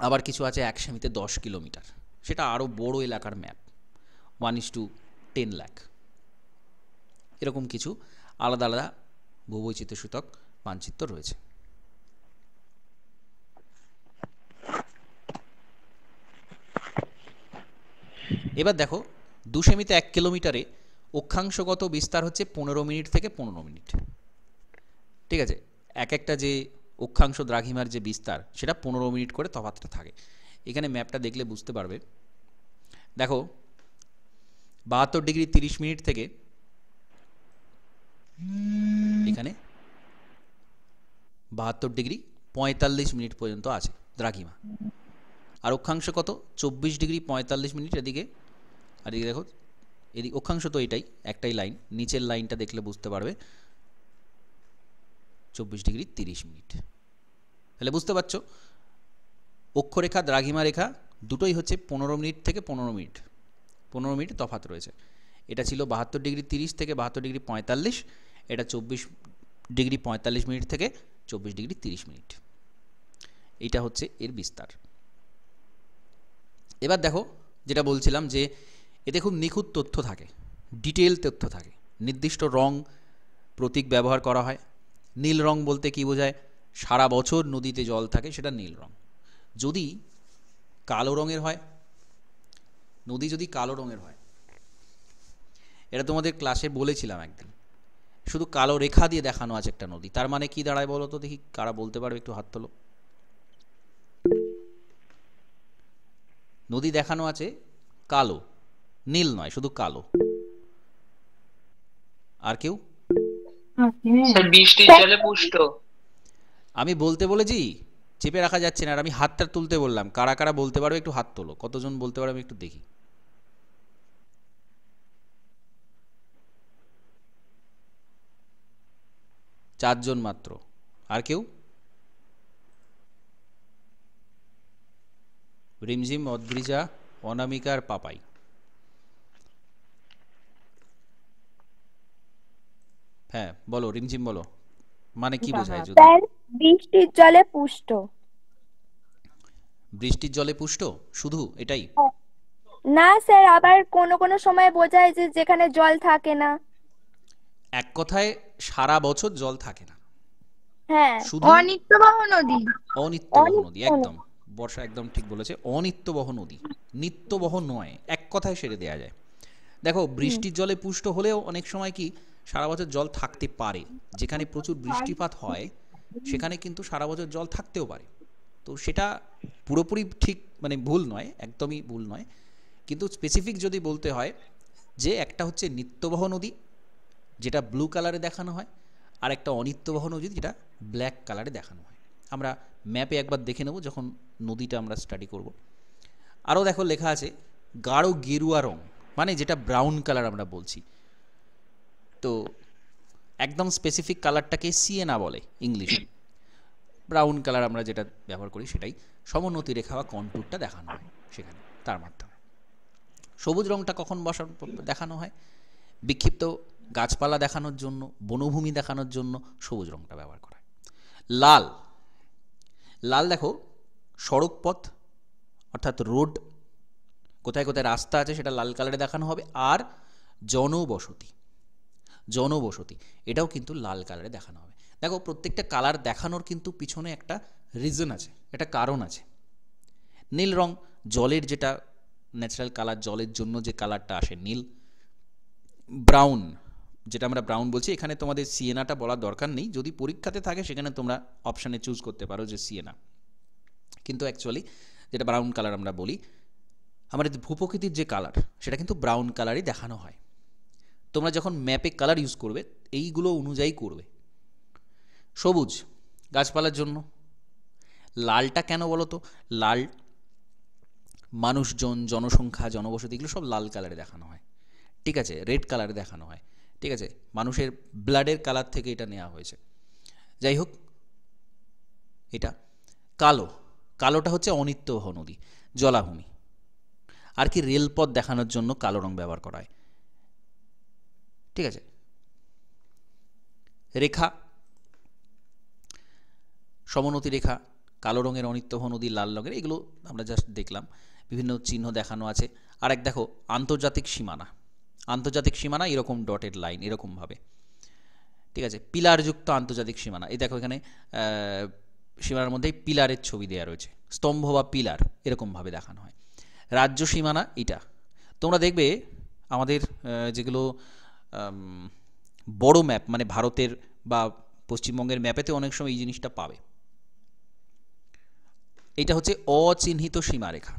Speaker 1: আবার কিছু আছে 1 সেমিতে 10 কিলোমিটার, সেটা আরও বড় এলাকার ম্যাপ, 1:10 লাখ। এরকম কিছু আলাদা আলাদা ভূবৈচিত্র্য সূচক মানচিত্র রয়েছে। এবার দেখো 2 সেমিতে 1 কিলোমিটারে অক্ষাংশগত বিস্তার হচ্ছে 15 মিনিট থেকে 15 মিনিট। ঠিক আছে, এক একটা যে অক্ষাংশ দ্রাঘিমার যে বিস্তার সেটা 15 মিনিট করে তফাৎটা থাকে। এখানে ম্যাপটা দেখলে বুঝতে পারবে। দেখো 72 ডিগ্রি 30 মিনিট থেকে এখানে 72 ডিগ্রি 45 মিনিট পর্যন্ত আছে দ্রাঘিমা। আর অক্ষাংশ কত? 24 ডিগ্রি 45 মিনিট এদিকে। আর এদিকে দেখো, এদিকে অক্ষাংশ তো এটাই, একটাই লাইন, নিচের লাইনটা দেখলে বুঝতে পারবে 24 ডিগ্রি 30 মিনিট। তাহলে বুঝতে পারছো অক্ষরেখা দ্রাঘিমা রেখা দুটোই হচ্ছে 15 মিনিট থেকে 15 মিনিট, 15 মিনিট তফাৎ রয়েছে। এটা ছিল 72 ডিগ্রি 30 থেকে 72 ডিগ্রি 45, এটা 24 ডিগ্রি 45 মিনিট থেকে 24 ডিগ্রি 30 মিনিট। এইটা হচ্ছে এর বিস্তার। এবার দেখো যেটা বলছিলাম যে এতে খুব নিখুঁত তথ্য থাকে, ডিটেল তথ্য থাকে, নির্দিষ্ট রং প্রতীক ব্যবহার করা হয়। নীল রং বলতে কি বোঝায়? সারা বছর নদীতে জল থাকে, সেটা নীল রং। যদি কালো রঙের হয়, নদী যদি কালো রঙের হয়, এটা তোমাদের ক্লাসে বলেছিলাম একদিন, শুধু কালো রেখা দিয়ে দেখানো আছে একটা নদী, তার মানে কি দাঁড়ায় বলো তো দেখি, কারা বলতে পারবে? একটু হাত তোলো। নদী দেখানো আছে কালো, নীল নয়, শুধু কালো। আর কেউ?
Speaker 2: স্যার বৃষ্টির জলে পুষ্ট।
Speaker 1: আমি বলতে বলেছি, চেপে রাখা যাচ্ছে না, আর আমি হাতটা তুলতে বললাম। কারা কারা বলতে পারবে একটু হাত তোলো, কতজন বলতে পারবে আমি একটু দেখি। চারজন মাত্র। আর কেউ? রিমঝিম, অদ্রিজা, অনামিকা আর পাপাই। হ্যাঁ বলো রিমঝিম, বলো মানে কি বোঝায়? যদি
Speaker 3: স্যার বৃষ্টির জলে পুষ্ট।
Speaker 1: বৃষ্টির জলে পুষ্ট, শুধু এটাই?
Speaker 3: না স্যার, আবার কোনো কোনো সময় বোঝায় যে যেখানে জল থাকে না।
Speaker 1: এক কথায় সারা বছর জল থাকে না,
Speaker 3: হ্যাঁ,
Speaker 1: শুধু
Speaker 3: অনিত্যবহ নদী।
Speaker 1: অনিত্যবহ নদী, একদম বর্ষা একদম ঠিক বলেছে, অনিত্যবহ নদী, নিত্যবহ নয়, এক কথায় সেরে দেয়া যায়। দেখো বৃষ্টির জলে পুষ্ট হলেও অনেক সময় কি সারা বছর জল থাকতে পারে, যেখানে প্রচুর বৃষ্টিপাত হয় সেখানে কিন্তু সারা বছর জল থাকতেও পারে। তো সেটা পুরোপুরি ঠিক মানে ভুল নয়, একদমই ভুল নয়, কিন্তু স্পেসিফিক যদি বলতে হয় যে একটা হচ্ছে নিত্যবহ নদী যেটা ব্লু কালারে দেখানো হয়, আর একটা অনিত্যবহ নদী যেটা ব্ল্যাক কালারে দেখানো হয়। আমরা ম্যাপে একবার দেখে নেব যখন নদীটা আমরা স্টাডি করব। আরও দেখো লেখা আছে গাঢ় গেরুয়া রং, মানে যেটা ব্রাউন কালার আমরা বলছি। তো একদম স্পেসিফিক কালারটাকে সিয়েনা বলে ইংলিশে, ব্রাউন কালার আমরা যেটা ব্যবহার করি সেটাই। সমোন্নতি রেখা বা কন্ট্যুরটা দেখানো হয় সেখানে তার মাধ্যমে। সবুজ রংটা কখন দেখানো হয়? বিক্ষিপ্ত গাছপালা দেখানোর জন্য, বনভূমি দেখানোর জন্য সবুজ রংটা ব্যবহার করা হয়। লাল, লাল দেখো সড়ক পথ অর্থাৎ রোড, কোথায় কোথায় রাস্তা আছে সেটা লাল কালারে দেখানো হবে। আর জনবসতি, জনবসতি এটাও কিন্তু লাল কালারে দেখানো হবে। দেখো প্রত্যেকটা কালার দেখানোর কিন্তু পিছনে একটা রিজন আছে, একটা কারণ আছে। নীল রং জলের যেটা ন্যাচারাল কালার, জলের জন্য যে কালারটা আসে নীল। ব্রাউন যেটা আমরা ব্রাউন বলছি, এখানে তোমাদের সিয়েনাটা বলার দরকার নেই, যদি পরীক্ষাতে থাকে সেখানে তোমরা অপশানে চুজ করতে পারো যে সিয়েনা, কিন্তু অ্যাকচুয়ালি যেটা ব্রাউন কালার আমরা বলি, আমাদের ভূপ্রকৃতির যে কালার সেটা কিন্তু ব্রাউন কালারই দেখানো হয়। তোমরা যখন ম্যাপে কালার ইউজ করবে এইগুলো অনুযায়ী করবে। সবুজ গাছপালার জন্য। লালটা কেন বলো তো? লাল মানুষজন, জনসংখ্যা, জনবসতি এগুলো সব লাল কালারে দেখানো হয়, ঠিক আছে? রেড কালারে দেখানো হয়, ঠিক আছে? মানুষের ব্লাডের কালার থেকে এটা নেওয়া হয়েছে। যাই হোক, এটা কালো, কালোটা হচ্ছে অনিত্যবহ নদী, জলাভূমি। আর কি রেলপথ দেখানোর জন্য কালো রং ব্যবহার করা হয়, ঠিক আছে? রেখা, সমোন্নতি রেখা, কালো রঙের অনিত্যবহ নদী, লাল রঙের, এগুলো আমরা জাস্ট দেখলাম। বিভিন্ন চিহ্ন দেখানো আছে। আর এক দেখো আন্তর্জাতিক সীমানা, আন্তর্জাতিক সীমানা এরকম ডটেড লাইন এরকমভাবে, ঠিক আছে? পিলারযুক্ত আন্তর্জাতিক সীমানা, এই দেখো এখানে সীমানার মধ্যে পিলারের ছবি দেওয়া রয়েছে, স্তম্ভ বা পিলার এরকমভাবে দেখানো হয়। রাজ্য সীমানা এটা তোমরা দেখবে আমাদের যেগুলো বড় ম্যাপ মানে ভারতের বা পশ্চিমবঙ্গের ম্যাপেতে অনেক সময় এই জিনিসটা পাবে। এটা হচ্ছে অচিহ্নিত সীমারেখা।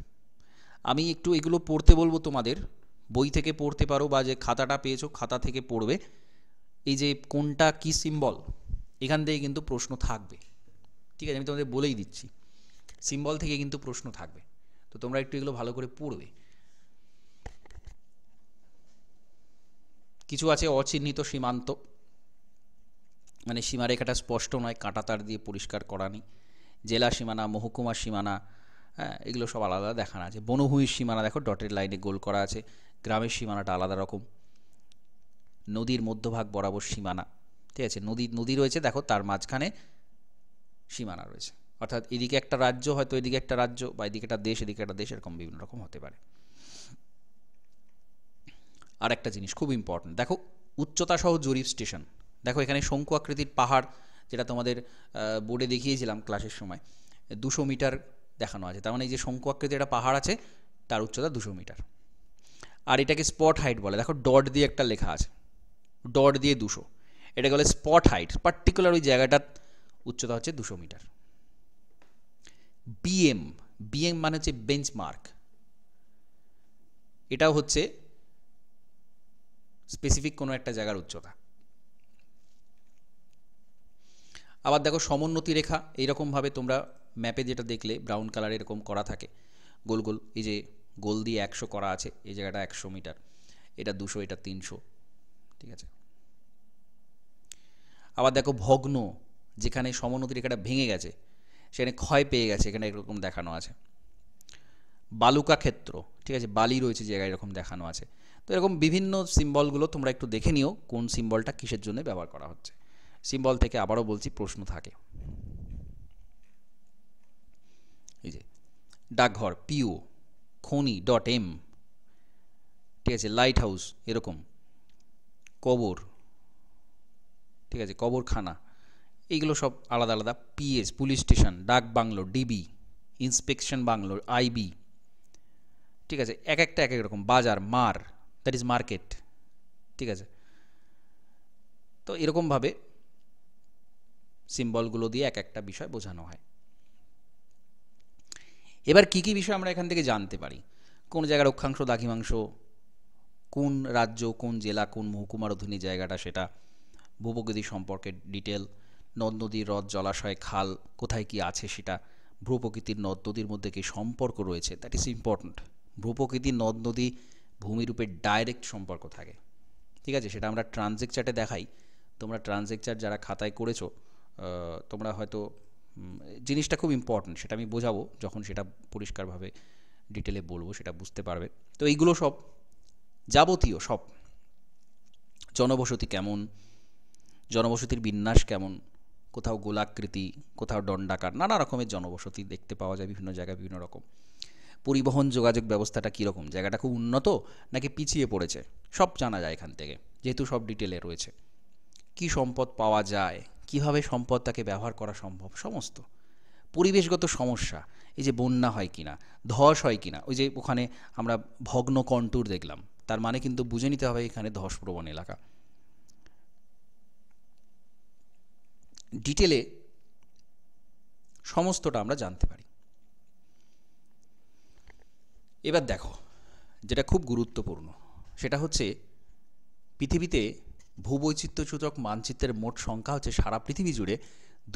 Speaker 1: আমি একটু এগুলো পড়তে বলবো তোমাদের, বই থেকে পড়তে পারো বা যে খাতাটা পেয়েছো খাতা থেকে পড়বে। এই যে কোনটা কি সিম্বল, এখান থেকে কিন্তু প্রশ্ন থাকবে, ঠিক আছে? আমি তোমাদের বলেই দিচ্ছি, সিম্বল থেকে কিন্তু প্রশ্ন থাকবে, তো তোমরা একটু এগুলো ভালো করে পড়বে। কিছু আছে অচিহ্নিত সীমান্ত, মানে সীমারেখাটা স্পষ্ট নয়, কাঁটাতার দিয়ে পরিষ্কার করা নেই। জেলা সীমানা, মহকুমার সীমানা, হ্যাঁ, এগুলো সব আলাদা দেখানো আছে। বনভূমির সীমানা দেখো ডটের লাইনে গোল করা আছে। গ্রামের সীমানাটা আলাদা রকম। নদীর মধ্যভাগ বরাবর সীমানা, ঠিক আছে? নদী রয়েছে দেখো, তার মাঝখানে সীমানা রয়েছে, অর্থাৎ এদিকে একটা রাজ্য, হয়তো এদিকে একটা রাজ্য, বা এদিকে একটা দেশ, এদিকে একটা দেশ, এরকম বিভিন্ন রকম হতে পারে। আর একটা জিনিস খুব ইম্পর্টেন্ট, দেখো উচ্চতা সহ জরিপ স্টেশন। দেখো এখানে শঙ্কু আকৃতির পাহাড়, যেটা তোমাদের বোর্ডে দেখিয়েছিলাম ক্লাসের সময়, 200 মিটার দেখানো আছে। তার মানে এই যে শঙ্কু আকৃতির একটা পাহাড় আছে, তার উচ্চতা 200 মিটার। আর এটাকে স্পট হাইট বলে, দেখো ডট দিয়ে একটা লেখা আছে, ডট দিয়ে 200, এটাকে বলে স্পট হাইট। পার্টিকুলার ওই জায়গাটার উচ্চতা হচ্ছে 200 মিটার। বিএম মানে হচ্ছে বেঞ্চমার্ক, এটাও হচ্ছে স্পেসিফিক কোনো একটা জায়গার উচ্চতা। আবার দেখো সমোন্নতি রেখা, এইরকমভাবে তোমরা ম্যাপে যেটা দেখলে ব্রাউন কালার এরকম করা থাকে গোল গোল, এই যে গোল দিয়ে 100 করা আছে, এই জায়গাটা 100 মিটার, এটা 200, এটা 300, ঠিক আছে? আবার দেখো ভগ্ন, যেখানে সমোন্নতি রেখাটা ভেঙে গেছে, সেখানে ক্ষয় পেয়ে গেছে, এখানে এরকম দেখানো আছে। বালুকা ক্ষেত্র, ঠিক আছে, বালি রয়েছে জায়গায়, এরকম দেখানো আছে। তো এরকম বিভিন্ন সিম্বলগুলো তোমরা একটু দেখে নিও কোন সিম্বলটা কিসের জন্য ব্যবহার করা হচ্ছে। সিম্বল থেকে আবারও বলছি প্রশ্ন থাকে। এই যে ডাকঘর পিও, খনি ডট এম, ঠিক আছে, লাইট হাউস এরকম, কবর, ঠিক আছে, কবরখানা, এইগুলো সব আলাদা আলাদা। PS police station, dak bungalow DB, inspection bungalow IB, ঠিক আছে, এক একটা এক এক রকম। বাজার মার, দ্যাট ইজ মার্কেট, ঠিক আছে? তো এরকমভাবে সিম্বলগুলো দিয়ে এক একটা বিষয় বোঝানো হয়। এবার কী কী বিষয় আমরা এখান থেকে জানতে পারি? কোন জায়গার অক্ষাংশ দ্রাঘিমাংশ, কোন রাজ্য, কোন জেলা, কোন মহকুমার অধীনে জায়গাটা, সেটা ভূপ্রকৃতি সম্পর্কে ডিটেল, নদ নদী হ্রদ জলাশয় খাল কোথায় কি আছে সেটা, ভূপ্রকৃতির নদ নদীর মধ্যে কি সম্পর্ক রয়েছে, দ্যাট ইজ ইম্পর্ট্যান্ট। ভূপ্রকৃতির নদ নদী ভূমিরূপে ডাইরেক্ট সম্পর্ক থাকে, ঠিক আছে? সেটা আমরা ট্রানজেক্ট চার্টে দেখাই। তোমরা ট্রানজেক্ট চার্ট যারা খাতায় করেছো, তোমরা হয়তো জিনিসটা খুব ইম্পর্ট্যান্ট, সেটা আমি বোঝাবো যখন সেটা পরিষ্কারভাবে ডিটেলে বলবো, সেটা বুঝতে পারবে। তো এইগুলো সব যাবতীয় সব, জনবসতি কেমন, জনবসতির বিন্যাস কেমন, কোথাও গোলাকৃতি, কোথাও দণ্ডাকার, নানা রকমের জনবসতি দেখতে পাওয়া যায় বিভিন্ন জায়গায় বিভিন্ন রকম। পরিবহন যোগাযোগ ব্যবস্থাটা কীরকম, জায়গাটা খুব উন্নত নাকি পিছিয়ে পড়েছে, সব জানা যায় এখান থেকে, যেহেতু সব ডিটেলে রয়েছে। কি সম্পদ পাওয়া যায়, কিভাবে সম্পদটাকে ব্যবহার করা সম্ভব, সমস্ত। পরিবেশগত সমস্যা, এই যে বন্যা হয় কিনা, ধস হয় কিনা, ওই যে ওখানে আমরা ভগ্ন কন্টুর দেখলাম, তার মানে কিন্তু বুঝে নিতে হবে এখানে ধসপ্রবণ এলাকা। ডিটেলে সমস্তটা আমরা জানতে পারি। এবার দেখো যেটা খুব গুরুত্বপূর্ণ, সেটা হচ্ছে পৃথিবীতে ভূবৈচিত্র্যসূচক মানচিত্রের মোট সংখ্যা হচ্ছে সারা পৃথিবী জুড়ে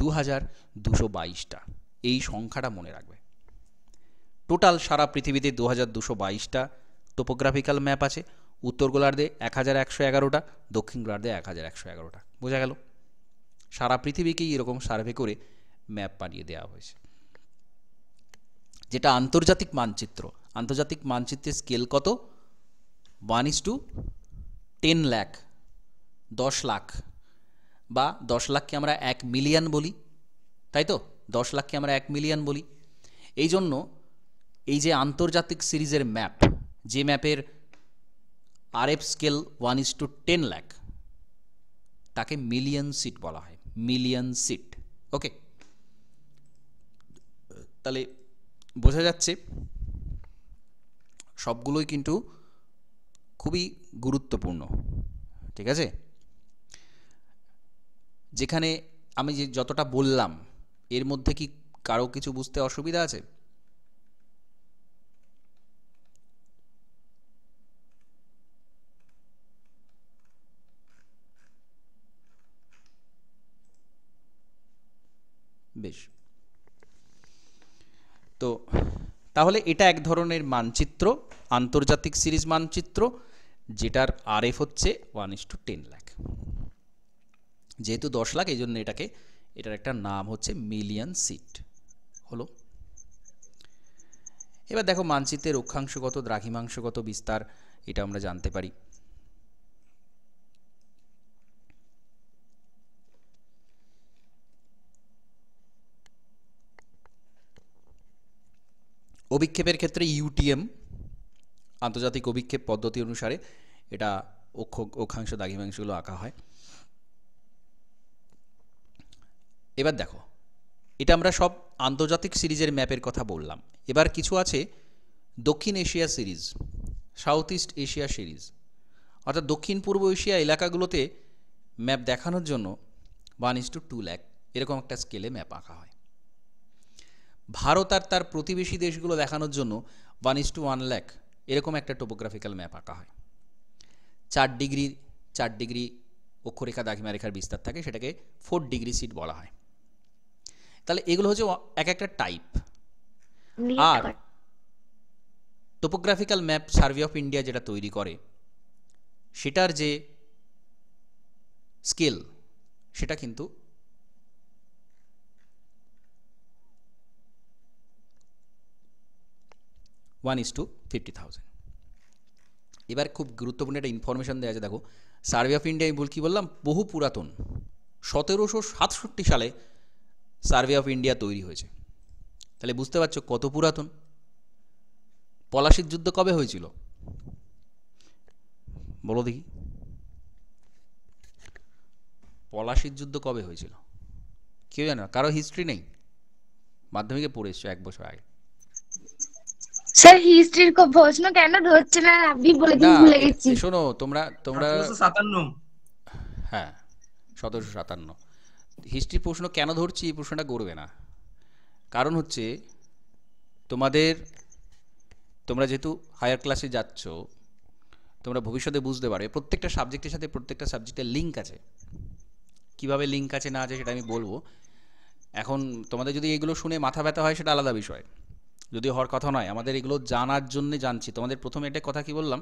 Speaker 1: 2222টা। এই সংখ্যাটা মনে রাখবে। টোটাল সারা পৃথিবীতে 2222টা টোপোগ্রাফিক্যাল ম্যাপ আছে। উত্তর গোলার্ধে 1111টা, দক্ষিণ গোলার্ধে 1111টা। বোঝা গেল? সারা পৃথিবীকেই এরকম সার্ভে করে ম্যাপ বানিয়ে দেওয়া হয়েছে। যেটা আন্তর্জাতিক মানচিত্র, আন্তর্জাতিক মানচিত্রের স্কেল কত? 1:10 লাখ, 10 লাখ, বা 10 লাখকে আমরা 1 মিলিয়ন বলি, তাই তো? 10 লাখকে আমরা 1 মিলিয়ন বলি। এই জন্য এই যে আন্তর্জাতিক সিরিজের ম্যাপ, যে ম্যাপের আরএফ স্কেল 1:10 লাখ, তাকে মিলিয়ন সিট বলা হয়, মিলিয়ন সিট। ওকে, তাহলে বোঝা যাচ্ছে সবগুলোই কিন্তু খুবই গুরুত্বপূর্ণ, ঠিক আছে? যেখানে আমি যে যতটা বললাম এর মধ্যে কি কারো কিছু বুঝতে অসুবিধা আছে? বেশ, তো তাহলে এটা এক ধরনের মানচিত্র, আন্তর্জাতিক সিরিজ মানচিত্র, যেটার আরএফ হচ্ছে 1:10 লাখ। যেহেতু 10 লাখ এই জন্য এটার একটা নাম হচ্ছে মিলিয়ন সিট হলো। এবার দেখো মানচিত্রের অক্ষাংশগত দ্রাঘিমাংশগত বিস্তার এটা আমরা জানতে পারি। অভিক্ষেপের ক্ষেত্রে ইউটিএম, আন্তর্জাতিক অভিক্ষেপ পদ্ধতি অনুসারে এটা অক্ষাংশ দ্রাঘিমাংশগুলো আঁকা হয়। এবার দেখো, এটা আমরা সব আন্তর্জাতিক সিরিজের ম্যাপের কথা বললাম। এবার কিছু আছে দক্ষিণ Asia series, south east Asia series, অর্থাৎ দক্ষিণ পূর্ব এশিয়া এলাকাগুলোতে ম্যাপ দেখানোর জন্য 1:2 লাখ এরকম একটা স্কেলে ম্যাপ আঁকা হয়। ভারত আর তার প্রতিবেশী দেশগুলো দেখানোর জন্য 1:1 লাখ এরকম একটা টোপোগ্রাফিক্যাল ম্যাপ আঁকা হয়। 4 ডিগ্রি অক্ষরেখা দ্রাঘিমারেখার বিস্তার থাকে, সেটাকে 4 ডিগ্রি সিট বলা হয়। তাহলে এগুলো হচ্ছে এক একটা টাইপ। আর topographical map survey of India যেটা তৈরি করে সেটার যে স্কেল সেটা কিন্তু 1:50,000। এবার খুব গুরুত্বপূর্ণ একটা ইনফরমেশন দেওয়া আছে, দেখো সার্ভে অফ ইন্ডিয়া আমি কি বললাম, বহু পুরাতন, 1767 সালে সার্ভে অফ ইন্ডিয়া তৈরি হয়েছে। তাহলে বুঝতে পারছো কত পুরাতন। পলাশির যুদ্ধ কবে হয়েছিল বলো দেখি? পলাশির যুদ্ধ কবে হয়েছিল কেউ জানো? কারো হিস্ট্রি নেই? মাধ্যমিকে পড়ে এসছো 1 বছর আগে।
Speaker 5: স্যার হিস্ট্রির প্রশ্ন কেন ধরছে না আপনি বলে দিন,
Speaker 1: না
Speaker 5: ভুলে গেছি।
Speaker 1: শোনো, তোমরা
Speaker 6: 1757।
Speaker 1: হ্যাঁ 1757। হিস্ট্রি প্রশ্ন কেন ধরছি এই প্রশ্নটা করবে না, কারণ হচ্ছে তোমরা যেহেতু হায়ার ক্লাসে যাচ্ছ, তোমরা ভবিষ্যতে বুঝতে পারবে প্রত্যেকটা সাবজেক্টের সাথে প্রত্যেকটা সাবজেক্টের লিঙ্ক আছে। কিভাবে লিঙ্ক আছে না আছে সেটা আমি বলবো। এখন তোমাদের যদি এগুলো শুনে মাথা ব্যথা হয় সেটা আলাদা বিষয়, যদিও হওয়ার কথা নয়। আমাদের এগুলো জানার জন্য জানছি। তোমাদের প্রথমে একটা কথা কি বললাম,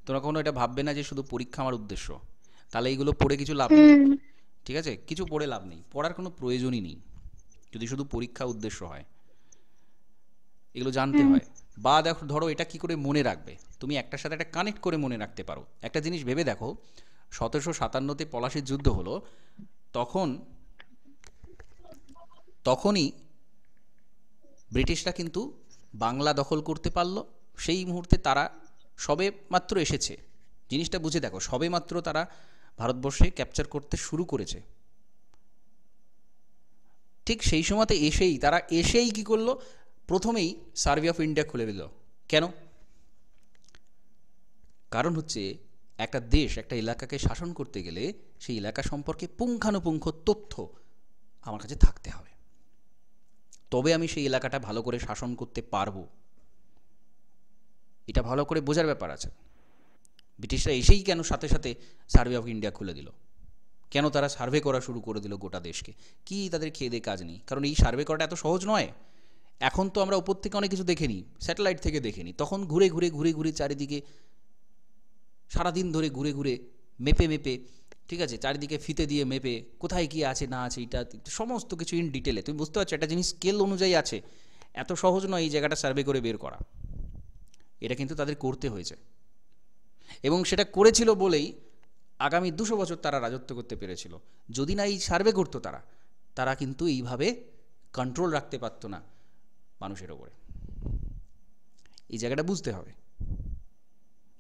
Speaker 1: তোমরা কখনো এটা ভাববে না যে শুধু পরীক্ষা আমার উদ্দেশ্য, তাহলে এইগুলো পড়ে কিছু লাভ নেই। ঠিক আছে, কিছু পড়ে লাভ নেই, পড়ার কোনো প্রয়োজনই নেই যদি শুধু পরীক্ষা উদ্দেশ্য হয়। এগুলো জানতে হয়। বা দেখো, ধরো এটা কি করে মনে রাখবে, তুমি একটার সাথে একটা কানেক্ট করে মনে রাখতে পারো। একটা জিনিস ভেবে দেখো, 1757-তে পলাশির যুদ্ধ হলো, তখনই ব্রিটিশরা কিন্তু বাংলা দখল করতে পারলো। সেই মুহূর্তে তারা সবে মাত্র এসেছে, জিনিসটা বুঝে দেখো, সবে মাত্র তারা ভারতবর্ষে ক্যাপচার করতে শুরু করেছে। ঠিক সেই সময়তে তারা এসেই কি করলো, প্রথমেই সার্ভে অফ ইন্ডিয়া খুলে দিল। কেন? কারণ হচ্ছে একটা দেশ একটা এলাকাকে শাসন করতে গেলে সেই এলাকা সম্পর্কে পুঙ্খানুপুঙ্খ তথ্য আমার কাছে থাকতে হবে, তবে আমি সেই এলাকাটা ভালো করে শাসন করতে পারবো। এটা ভালো করে বোঝার ব্যাপার আছে। ব্রিটিশরা এসেই কেন সাথে সাথে সার্ভে অফ ইন্ডিয়া খুলে দিল? কেন তারা সার্ভে করা শুরু করে দিল গোটা দেশকে? কি তাদের খেয়ে দিয়ে কাজ নেই? কারণ এই সার্ভে করাটা এত সহজ নয়। এখন তো আমরা উপর থেকে অনেক কিছু দেখে নিই, স্যাটেলাইট থেকে দেখে নিই। তখন ঘুরে ঘুরে চারিদিকে সারাদিন ধরে ঘুরে মেপে, ঠিক আছে, চারিদিকে ফিতে দিয়ে মেপে কোথায় কি আছে না আছে এটা সমস্ত কিছু ইন ডিটেলে তুমি বুঝতে পারছো। একটা জিনিস স্কেল অনুযায়ী আছে, এত সহজ নয় এই জায়গাটা সার্ভে করে বের করা। এটা কিন্তু তাদের করতে হয়েছে, এবং সেটা করেছিল বলেই আগামী 200 বছর তারা রাজত্ব করতে পেরেছিল। যদি না এই সার্ভে করতো তারা কিন্তু এইভাবে কন্ট্রোল রাখতে পারতো না মানুষের ওপরে। এই জায়গাটা বুঝতে হবে,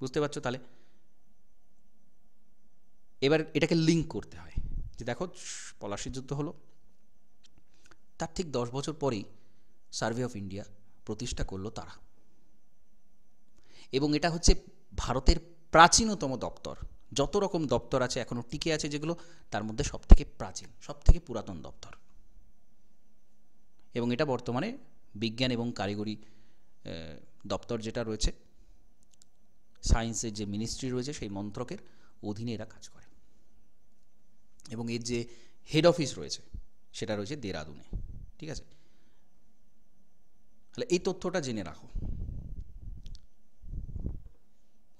Speaker 1: বুঝতে পারছো? তাহলে এবার এটাকে লিঙ্ক করতে হয় যে দেখো পলাশির যুদ্ধ হলো, তার ঠিক 10 বছর পরেই সার্ভে অফ ইন্ডিয়া প্রতিষ্ঠা করলো তারা, এবং এটা হচ্ছে ভারতের প্রাচীনতম দপ্তর। যত রকম দপ্তর আছে এখনও টিকে আছে যেগুলো, তার মধ্যে সবথেকে প্রাচীন, সবথেকে পুরাতন দপ্তর। এবং এটা বর্তমানে বিজ্ঞান এবং কারিগরি দপ্তর যেটা রয়েছে, সায়েন্সের যে মিনিস্ট্রি রয়েছে সেই মন্ত্রকের অধীনে এরা কাজ করে। এবং এর যে হেড অফিস রয়েছে সেটা রয়েছে দেরাদুনে। ঠিক আছে, তাহলে এই তথ্যটা জেনে রাখো।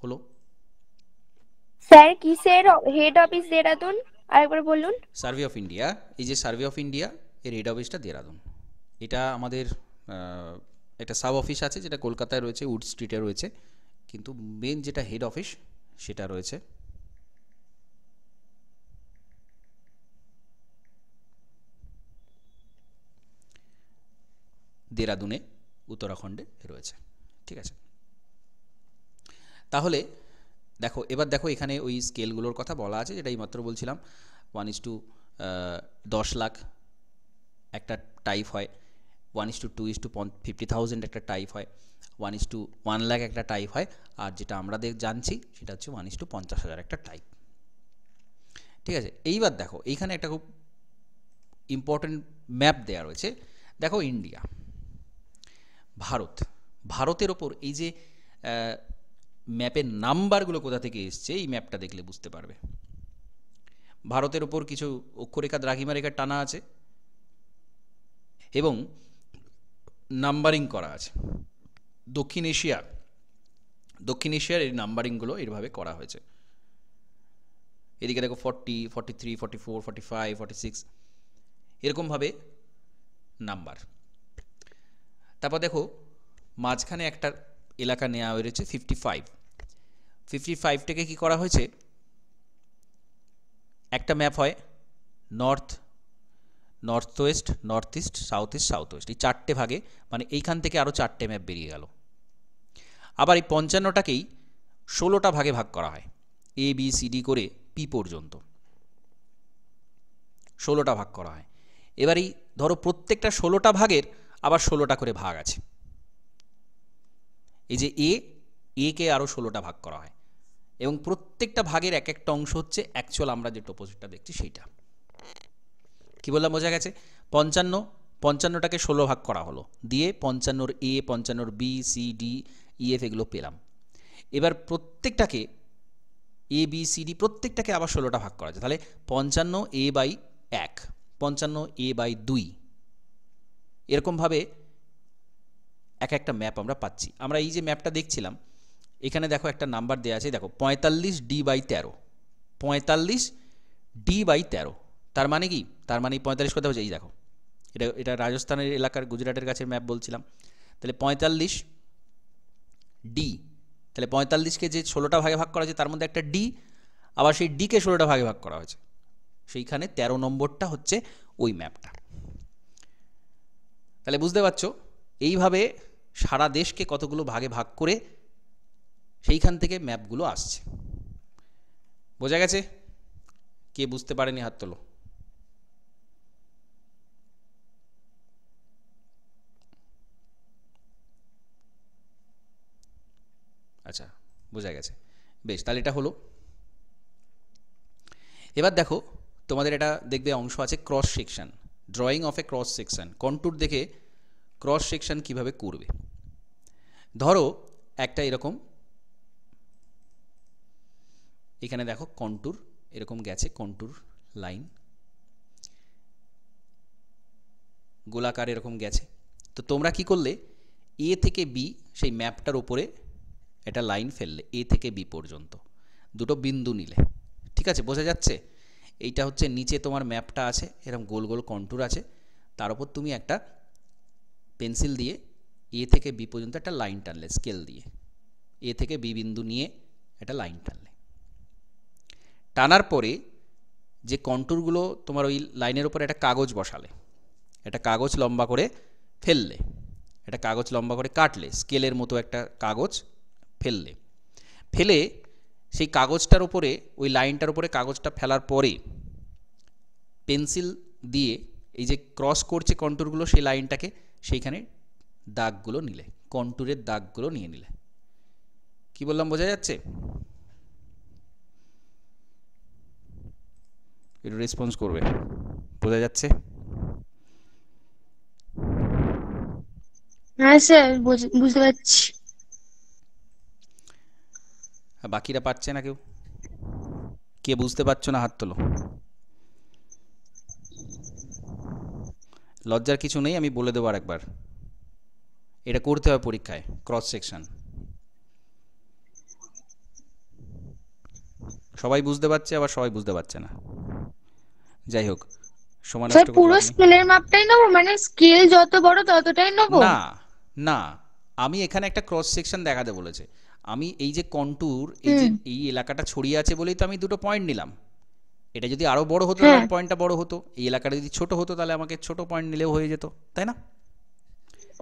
Speaker 1: হলো?
Speaker 3: স্যার কিসের হেড অফিস দেরাদুন আরেকবার বলুন।
Speaker 1: সার্ভে অফ ইন্ডিয়া, এই যে সার্ভে অফ ইন্ডিয়া এর হেড অফিসটা দেরাদুন। এটা আমাদের একটা সাব অফিস আছে যেটা কলকাতায় রয়েছে, উড স্ট্রিটে রয়েছে, কিন্তু মেন যেটা হেড অফিস সেটা রয়েছে দেরাদুনে, উত্তরাখণ্ডে রয়েছে। ঠিক আছে, তাহলে দেখো এবার দেখো এখানে ওই স্কেলগুলোর কথা বলা আছে, যেটা এইমাত্র বলছিলাম 1:10 লাখ একটা টাইপ হয়, 1:2:50,000 একটা টাইপ হয়, 1:1 লাখ একটা টাইপ হয়, আর যেটা আমরা জানছি সেটা হচ্ছে 1:50,000 একটা টাইপ। ঠিক আছে, এইবার দেখো এইখানে একটা খুব ইম্পর্টেন্ট ম্যাপ দেওয়া রয়েছে। দেখো ইন্ডিয়া, ভারতের ওপর এই যে ম্যাপের নাম্বারগুলো কোথা থেকে এসছে, এই ম্যাপটা দেখলে বুঝতে পারবে। ভারতের ওপর কিছু অক্ষরেখা দ্রাঘিমা রেখা টানা আছে এবং নাম্বারিং করা আছে। দক্ষিণ এশিয়ার এই নাম্বারিংগুলো এইভাবে করা হয়েছে। এদিকে দেখো 40, 43, 44, 45, 46 এরকমভাবে নাম্বার। তারপর দেখো মাঝখানে একটা এলাকা নেওয়া হয়েছে 55টাকে কি করা হয়েছে, একটা ম্যাপ হয় north West, north east, south West, এই 4টে ভাগে, মানে এইখান থেকে আরও 4টে ম্যাপ বেরিয়ে গেল। আবার এই 55টাকেই 16টা ভাগে ভাগ করা হয়, ABCD করে P পর্যন্ত 16টা ভাগ করা হয়। এবার এই ধরো প্রত্যেকটা 16টা ভাগের আবার 16টা করে ভাগ আছে। এই যে কে আরও 16টা ভাগ করা হয় এবং প্রত্যেকটা ভাগের এক একটা অংশ হচ্ছে অ্যাকচুয়াল আমরা যে টোপোজিটটা দেখছি সেইটা। কি বললাম, বোঝা গেছে? 55টাকে 16 ভাগ করা হলো, দিয়ে 55 A, 55 B, C, D, E, F এগুলো পেলাম। এবার প্রত্যেকটাকে ABCD প্রত্যেকটাকে আবার 16টা ভাগ করা যায়, তাহলে 55A/1, 55A/2 এরকমভাবে এক একটা ম্যাপ আমরা পাচ্ছি। আমরা এই যে ম্যাপটা দেখছিলাম এখানে দেখো একটা নাম্বার দেওয়া আছে, দেখো 45D/13, 45D/13, তার মানে কি? তার মানে 45 কথা হচ্ছে, এই দেখো এটা রাজস্থানের এলাকার গুজরাটের কাছের ম্যাপ বলছিলাম। তাহলে 45D, তাহলে 45কে যে 16টা ভাগে ভাগ করা হয়েছে তার মধ্যে একটা ডি, আবার সেই ডিকে 16টা ভাগে ভাগ করা হয়েছে, সেইখানে 13 নম্বরটা হচ্ছে ওই ম্যাপটা। তাহলে বুঝতে পারছো এইভাবে সারা দেশকে কতগুলো ভাগে ভাগ করে সেইখান থেকে ম্যাপগুলো আসছে। বোঝা গেছে? কে বুঝতে পারেনি হাত তোলো। আচ্ছা, বোঝা গেছে, বেশ, তাহলে এটা হলো। এবার দেখো তোমাদের এটা দেখবে অংশ আছে cross section, drawing of A cross section, contour দেখে ক্রস সেকশন কিভাবে করবে। ধরো একটা এরকম, এখানে দেখো কন্টুর এরকম গেছে, কন্টুর লাইন গোলাকার এরকম গেছে। তো তোমরা কি করলে, A থেকে B সেই ম্যাপটার উপরে একটা লাইন ফেললে, A থেকে B পর্যন্ত দুটো বিন্দু নিলে। ঠিক আছে, বোঝা যাচ্ছে? এইটা হচ্ছে নিচে তোমার ম্যাপটা আছে, এরকম গোল গোল কন্টুর আছে, তার উপর তুমি একটা পেন্সিল দিয়ে A থেকে B পর্যন্ত একটা লাইন টানলে, স্কেল দিয়ে A থেকে B বিন্দু নিয়ে একটা লাইন টানলে। টানার পরে যে কন্টুরগুলো তোমার ওই লাইনের উপরে একটা কাগজ বসালে, একটা কাগজ লম্বা করে ফেললে, একটা কাগজ লম্বা করে কাটলে, স্কেলের মতো একটা কাগজ ফেললে, ফেলে সেই কাগজটার উপরে ওই লাইনটার উপরে কাগজটা ফেলার পরে পেন্সিল দিয়ে এই যে ক্রস করছে কন্টুরগুলো সেই লাইনটাকে, সেইখানে দাগগুলো নিলে, কন্টুরের দাগগুলো নিয়ে নিলে। কি বললাম, বোঝা যাচ্ছে? একটু রেসপন্স করবে, বোঝা যাচ্ছে?
Speaker 5: হ্যাঁ স্যার, বুঝতে পারছি।
Speaker 1: বাকিরা পারছে না কেউ? কে বুঝতে পারছো না হাত তোলো। লজ্জার কিছু নেই, আমি বলে দেবো আরেকবার, এটা করতে হবে পরীক্ষায়, ক্রস সেকশন। সবাই বুঝতে পারছে, আবার সবাই বুঝতে পারছে না। যাই হোক, সময়
Speaker 5: স্যার
Speaker 1: নষ্ট করে
Speaker 5: পুরো
Speaker 1: লাভ নেই।
Speaker 5: স্কেলের মাপটাই নেবো, মানে স্কেল যত বড় ততটাই নেবো?
Speaker 1: না না, আমি এখানে একটা ক্রস সেকশন দেখাতে বলেছে। আমি এই যে কন্টুর, এই যে এই এলাকাটা ছড়িয়ে আছে বলেই তো আমি দুটো পয়েন্ট নিলাম। এটা যদি আরো বড় হতো
Speaker 5: হ্যাঁ।
Speaker 1: তাহলে পয়েন্টটা বড় হতো, এই এলাকাটা যদি ছোট হতো তাহলে আমাকে ছোট পয়েন্ট নিলেও হয়ে যেত, তাই না?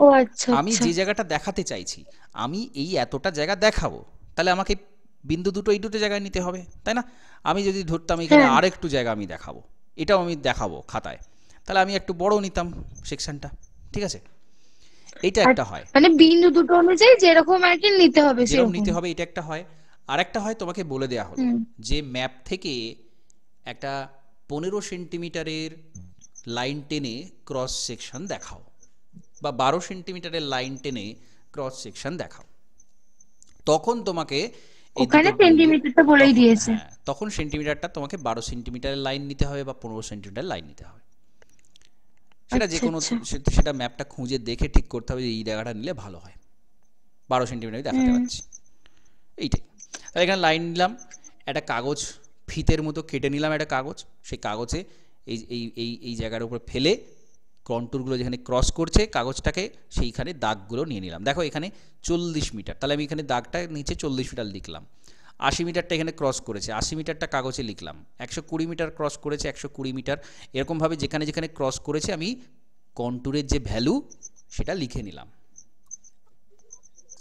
Speaker 5: ও আচ্ছা
Speaker 1: আমি
Speaker 5: আচ্ছা।
Speaker 1: যে জায়গাটা দেখাতে চাইছি, আমি এই এতটা জায়গা দেখাবো, তাহলে আমাকে বিন্দু দুটো এই দুটো জায়গায় নিতে হবে, তাই না? আমি যদি ধরতাম এখানে
Speaker 5: হ্যাঁ।
Speaker 1: আর একটু জায়গা আমি দেখাবো, এটাও আমি দেখাবো খাতায়, তাহলে আমি একটু বড় নিতাম সেকশনটা, ঠিক আছে? এইটা একটা হয়,
Speaker 5: মানে বিন্দু দুটো অনুযায়ী যেরকম আর কি নিতে হবে
Speaker 1: যেরকম
Speaker 5: সেরকম।
Speaker 1: নিতে হবে, এটা একটা হয়। আর একটা হয় তোমাকে বলে দেয়া হলো যে ম্যাপ থেকে একটা 15 সেন্টিমিটারের লাইন টেনে ক্রস সেকশন দেখাও, বা 12 সেন্টিমিটারের লাইন টেনে ক্রস সেকশন দেখাও। তখন তোমাকে এই
Speaker 5: ওখানে
Speaker 1: দুটো বিন্দু,
Speaker 5: সেন্টিমিটারটা বলেই
Speaker 1: তখন
Speaker 5: দিয়েছে।
Speaker 1: হ্যাঁ, তখন সেন্টিমিটারটা তোমাকে 12 সেন্টিমিটারের লাইন নিতে হবে বা 15 সেন্টিমিটারের লাইন নিতে হবে। সেটা যে
Speaker 5: আচ্ছা
Speaker 1: কোনো,
Speaker 5: আচ্ছা।
Speaker 1: সেটা ম্যাপটা খুঁজে দেখে ঠিক করতে হবে যে এই জায়গাটা নিলে ভালো হয়। 12 সেন্টিমিটার দেখাতে পাচ্ছি, এইটাই। তাহলে এখানে লাইন নিলাম, একটা কাগজ ফিতের মতো কেটে নিলাম একটা কাগজ, সেই কাগজে এই এই এই এই জায়গার উপর ফেলে কন্টুরগুলো যেখানে ক্রস করছে কাগজটাকে, সেইখানে দাগগুলো নিয়ে নিলাম। দেখো এখানে 40 মিটার, তাহলে আমি এখানে দাগটা নিচে 40 মিটার লিখলাম। 80 মিটারটা এখানে ক্রস করেছে, 80 মিটারটা কাগজে লিখলাম। 120 মিটার ক্রস করেছে, 120 মিটার। এরকমভাবে যেখানে যেখানে ক্রস করেছে আমি কন্টুরের যে ভ্যালু সেটা লিখে নিলাম,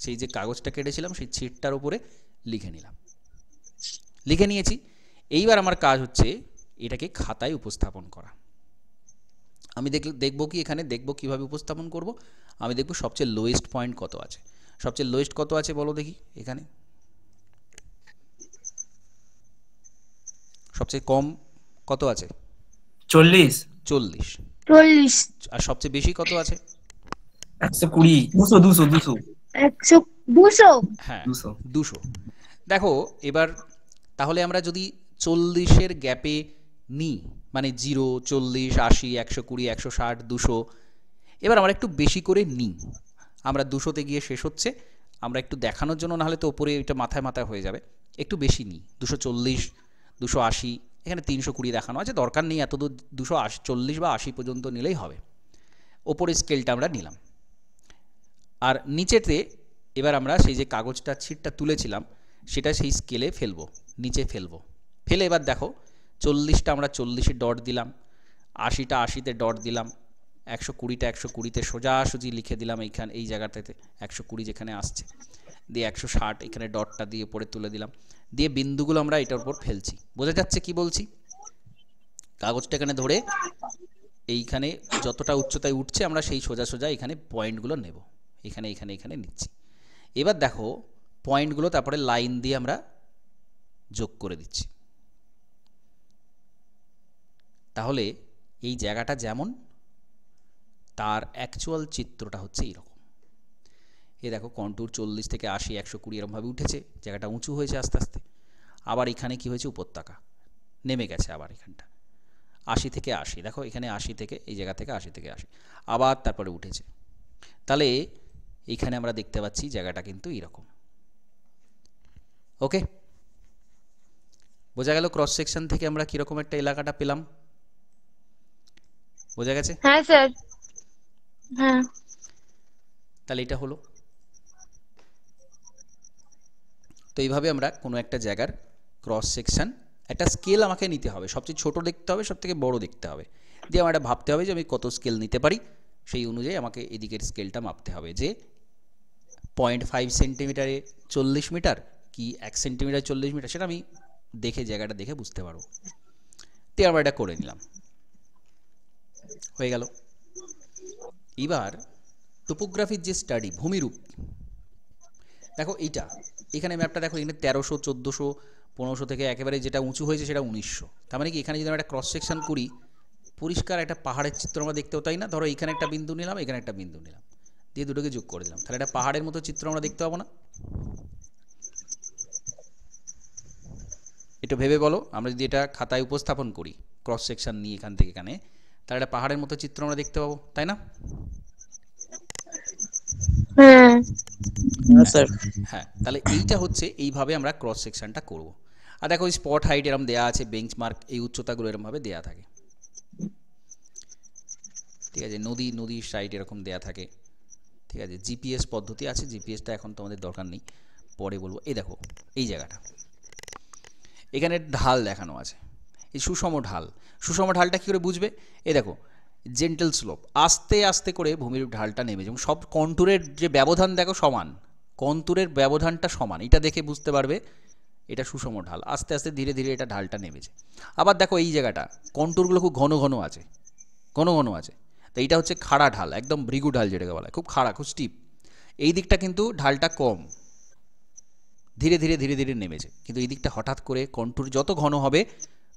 Speaker 1: সেই যে কাগজটা কেটেছিলাম সেই ছিটটার উপরে লিখে নিলাম, লিখে নিয়েছি। এইবার আমার কাজ হচ্ছে এটাকে খাতায় উপস্থাপন করা। আমি দেখব কি, এখানে দেখব কিভাবে উপস্থাপন করব। আমি দেখব সবচেয়ে লোয়েস্ট পয়েন্ট কত আছে। সবচেয়ে লোয়েস্ট কত আছে বলো দেখি, এখানে সবচেয়ে কম কত আছে?
Speaker 6: 40
Speaker 1: 40।
Speaker 5: 40।
Speaker 1: আর সবচেয়ে বেশি কত আছে?
Speaker 6: 120 200 200 200
Speaker 5: 100 200।
Speaker 1: হ্যাঁ
Speaker 6: 200
Speaker 1: 200। দেখো এবার তাহলে আমরা যদি 40-এর গ্যাপে নিই, মানে 0, 40, 80, 120, 160, 200, এবার আমরা একটু বেশি করে নিই। আমরা 200-তে গিয়ে শেষ হচ্ছে, আমরা একটু দেখানোর জন্য, নাহলে তো ওপরে এটা মাথায় মাথায় হয়ে যাবে, একটু বেশি নিই। 240, 280, এখানে 320 দেখানো আছে, দরকার নেই এত দূর, 240 বা 80 পর্যন্ত নিলেই হবে। ওপরের স্কেলটা আমরা নিলাম। আর নিচেতে এবার আমরা সেই যে কাগজটা ছিটটা তুলেছিলাম সেটা সেই স্কেলে ফেলবো, নিচে ফেলবো। ফেলে এবার দেখো 40টা আমরা 40-এ ডট দিলাম, 80টা 80-তে ডট দিলাম, 120টা 120-তে সোজাসুজি লিখে দিলাম এইখানে, এই জায়গাটাতে 120 যেখানে আসছে, দিয়ে 160 এখানে ডটটা দিয়ে উপরে তুলে দিলাম, দিয়ে বিন্দুগুলো আমরা এটার উপর ফেলছি। বোঝা যাচ্ছে কি বলছি? কাগজটা এখানে ধরে এইখানে যতটা উচ্চতায় উঠছে আমরা সেই সোজা সোজা এখানে পয়েন্টগুলো নেব, এখানে এখানে এখানে নিচ্ছি। এবার দেখো পয়েন্টগুলো তারপরে লাইন দিয়ে আমরা যোগ করে দিচ্ছি। তাহলে এই জায়গাটা যেমন, তার অ্যাকচুয়াল চিত্রটা হচ্ছে এইরকম। এ দেখো কন্টুর 40 থেকে 80, 120 এরকমভাবে উঠেছে, জায়গাটা উঁচু হয়েছে আস্তে আস্তে। আবার এখানে কি হয়েছে, উপত্যকা নেমে গেছে আবার এখানটা 80 থেকে 80, দেখো এখানে 80 থেকে, এই জায়গা থেকে 80 থেকে 80, আবার তারপরে উঠেছে। তাহলে এইখানে আমরা দেখতে পাচ্ছি জায়গাটা কিন্তু এরকম। ওকে, বোঝা গেল ক্রস সেকশন থেকে আমরা কিরকম একটা এলাকাটা পেলাম? বোঝা গেছে?
Speaker 5: হ্যাঁ স্যার। হ্যাঁ।
Speaker 1: তাহলে এটা হলো। তো এইভাবে আমরা কোনো একটা জায়গার ক্রস সেকশন, একটা স্কেল আমাকে নিতে হবে, সবচেয়ে ছোট দেখতে হবে, সব থেকে বড় দেখতে হবে, দিয়ে আমার এটা ভাবতে হবে যে আমি কত স্কেল নিতে পারি, সেই অনুযায়ী আমাকে এদিকের স্কেলটা মাপতে হবে যে 0.5 সেন্টিমিটারে 40 মিটার কি 1 সেন্টিমিটার 40 মিটার, সেটা আমি দেখে জায়গাটা দেখে বুঝতে পারবো। তো আমরা এটা করে নিলাম, হয়ে গেল। এবার টোপোগ্রাফির যে স্টাডি, ভূমিরূপ, দেখো এইটা এখানে ম্যাপটা দেখো, এখানে 1300, 1400 1500 থেকে একেবারে যেটা উঁচু হয়েছে সেটা 1900। তার মানে কি এখানে যদি আমরা একটা ক্রস সেকশন করি, পরিষ্কার একটা পাহাড়ের চিত্র আমরা দেখতেও তাই না? ধরো এখানে একটা বিন্দু নিলাম, এখানে একটা বিন্দু নিলাম, দিয়ে দুটোকে যোগ করে দিলাম, তাহলে একটা পাহাড়ের মতো চিত্র আমরা দেখতে পাবো না? এটা ভেবে বলো, আমরা যদি এটা খাতায় উপস্থাপন করি ক্রস সেকশন নিয়ে এখান থেকে এখানে, তাহলে একটা পাহাড়ের মতো চিত্র আমরা দেখতে পাবো, তাই না?
Speaker 5: হ্যাঁ
Speaker 4: হ্যাঁ স্যার।
Speaker 1: হ্যাঁ, তাহলে এইটা হচ্ছে এইভাবে আমরা ক্রস সেকশনটা করব। আর দেখো স্পট হাইট এরকম দেয়া আছে, বেঞ্চমার্ক এই উচ্চতাগুলো এরকমভাবে দেয়া থাকে, ঠিক আছে? নদীর সাইড এরকম দেয়া থাকে, ঠিক আছে? জিপিএস পদ্ধতি আছে, জিপিএসটা এখন তোমাদের দরকার নেই, পরে বলবো। এই দেখো এই জায়গাটা, এখানে ঢাল দেখানো আছে, এই সুষম ঢাল। সুষম ঢালটা কী করে বুঝবে? এই দেখো জেন্টেল স্লোপ, আস্তে আস্তে করে ভূমিরূপ ঢালটা নেমে, যেমন সব কন্টুরের যে ব্যবধান দেখো সমান, কন্টুরের ব্যবধানটা সমান, এটা দেখে বুঝতে পারবে এটা সুষম ঢাল। আস্তে আস্তে ধীরে ধীরে এটা ঢালটা নেমেছে। আবার দেখো এই জায়গাটা কন্টুরগুলো খুব ঘন ঘন আছে, ঘন ঘন আছে, তো এইটা হচ্ছে খাড়া ঢাল, একদম ভৃগু ঢাল যেটাকে বলা হয়, খুব খাড়া, খুব স্টিপ। এই দিকটা কিন্তু ঢালটা কম, ধীরে ধীরে ধীরে ধীরে নেমেছে, কিন্তু এই দিকটা হঠাৎ করে কন্টুর যত ঘন হবে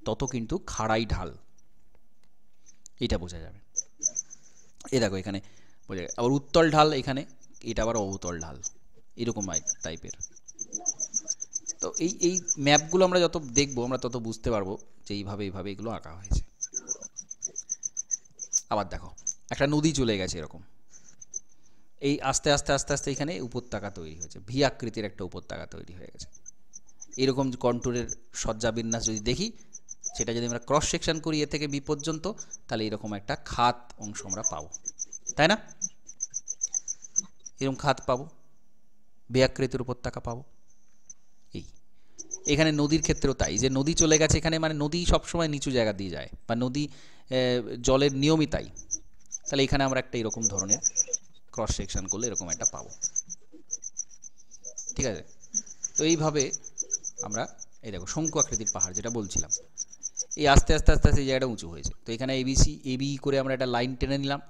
Speaker 1: তত কিন্তু খাড়াই ঢাল, এটা বোঝা যাবে। এই দেখো এখানে বোঝা যায়। আবার উত্তল ঢাল এখানে, এটা আবার অবতল ঢাল, এরকম টাইপের। তো এই ম্যাপগুলো আমরা যত দেখবো আমরা তত বুঝতে পারবো যে এইভাবে এগুলো আঁকা হয়েছে। আবার দেখো একটা নদী চলে গেছে এরকম, এই আস্তে আস্তে আস্তে আস্তে এখানে উপত্যকা তৈরি হয়েছে, ভি আকৃতির একটা উপত্যকা তৈরি হয়ে গেছে। এরকম কন্টুরের সজ্জাবিন্যাস যদি দেখি, সেটা যদি আমরা ক্রস সেকশন করি এ থেকে বি পর্যন্ত, তাহলে এরকম একটা খাত অংশ আমরা পাবো, তাই না? এরকম খাত পাবো, ভি আকৃতির উপত্যকা পাবো। এখানে নদীর ক্ষেত্রেও তাই, যে নদী চলে গেছে এখানে, মানে নদী সবসময় নিচু জায়গা দিয়ে যায়, বা নদী জলের নিয়মই তাই। তাহলে এখানে আমরা একটা এরকম ধরনের ক্রস সেকশন করলে এরকম একটা পাবো, ঠিক আছে? তো এইভাবে আমরা এই দেখো শঙ্কু আকৃতির পাহাড় যেটা বলছিলাম, এই আস্তে আস্তে আস্তে আস্তে এই জায়গাটা উঁচু হয়েছে। তো এখানে এবি করে আমরা একটা লাইন টেনে নিলাম,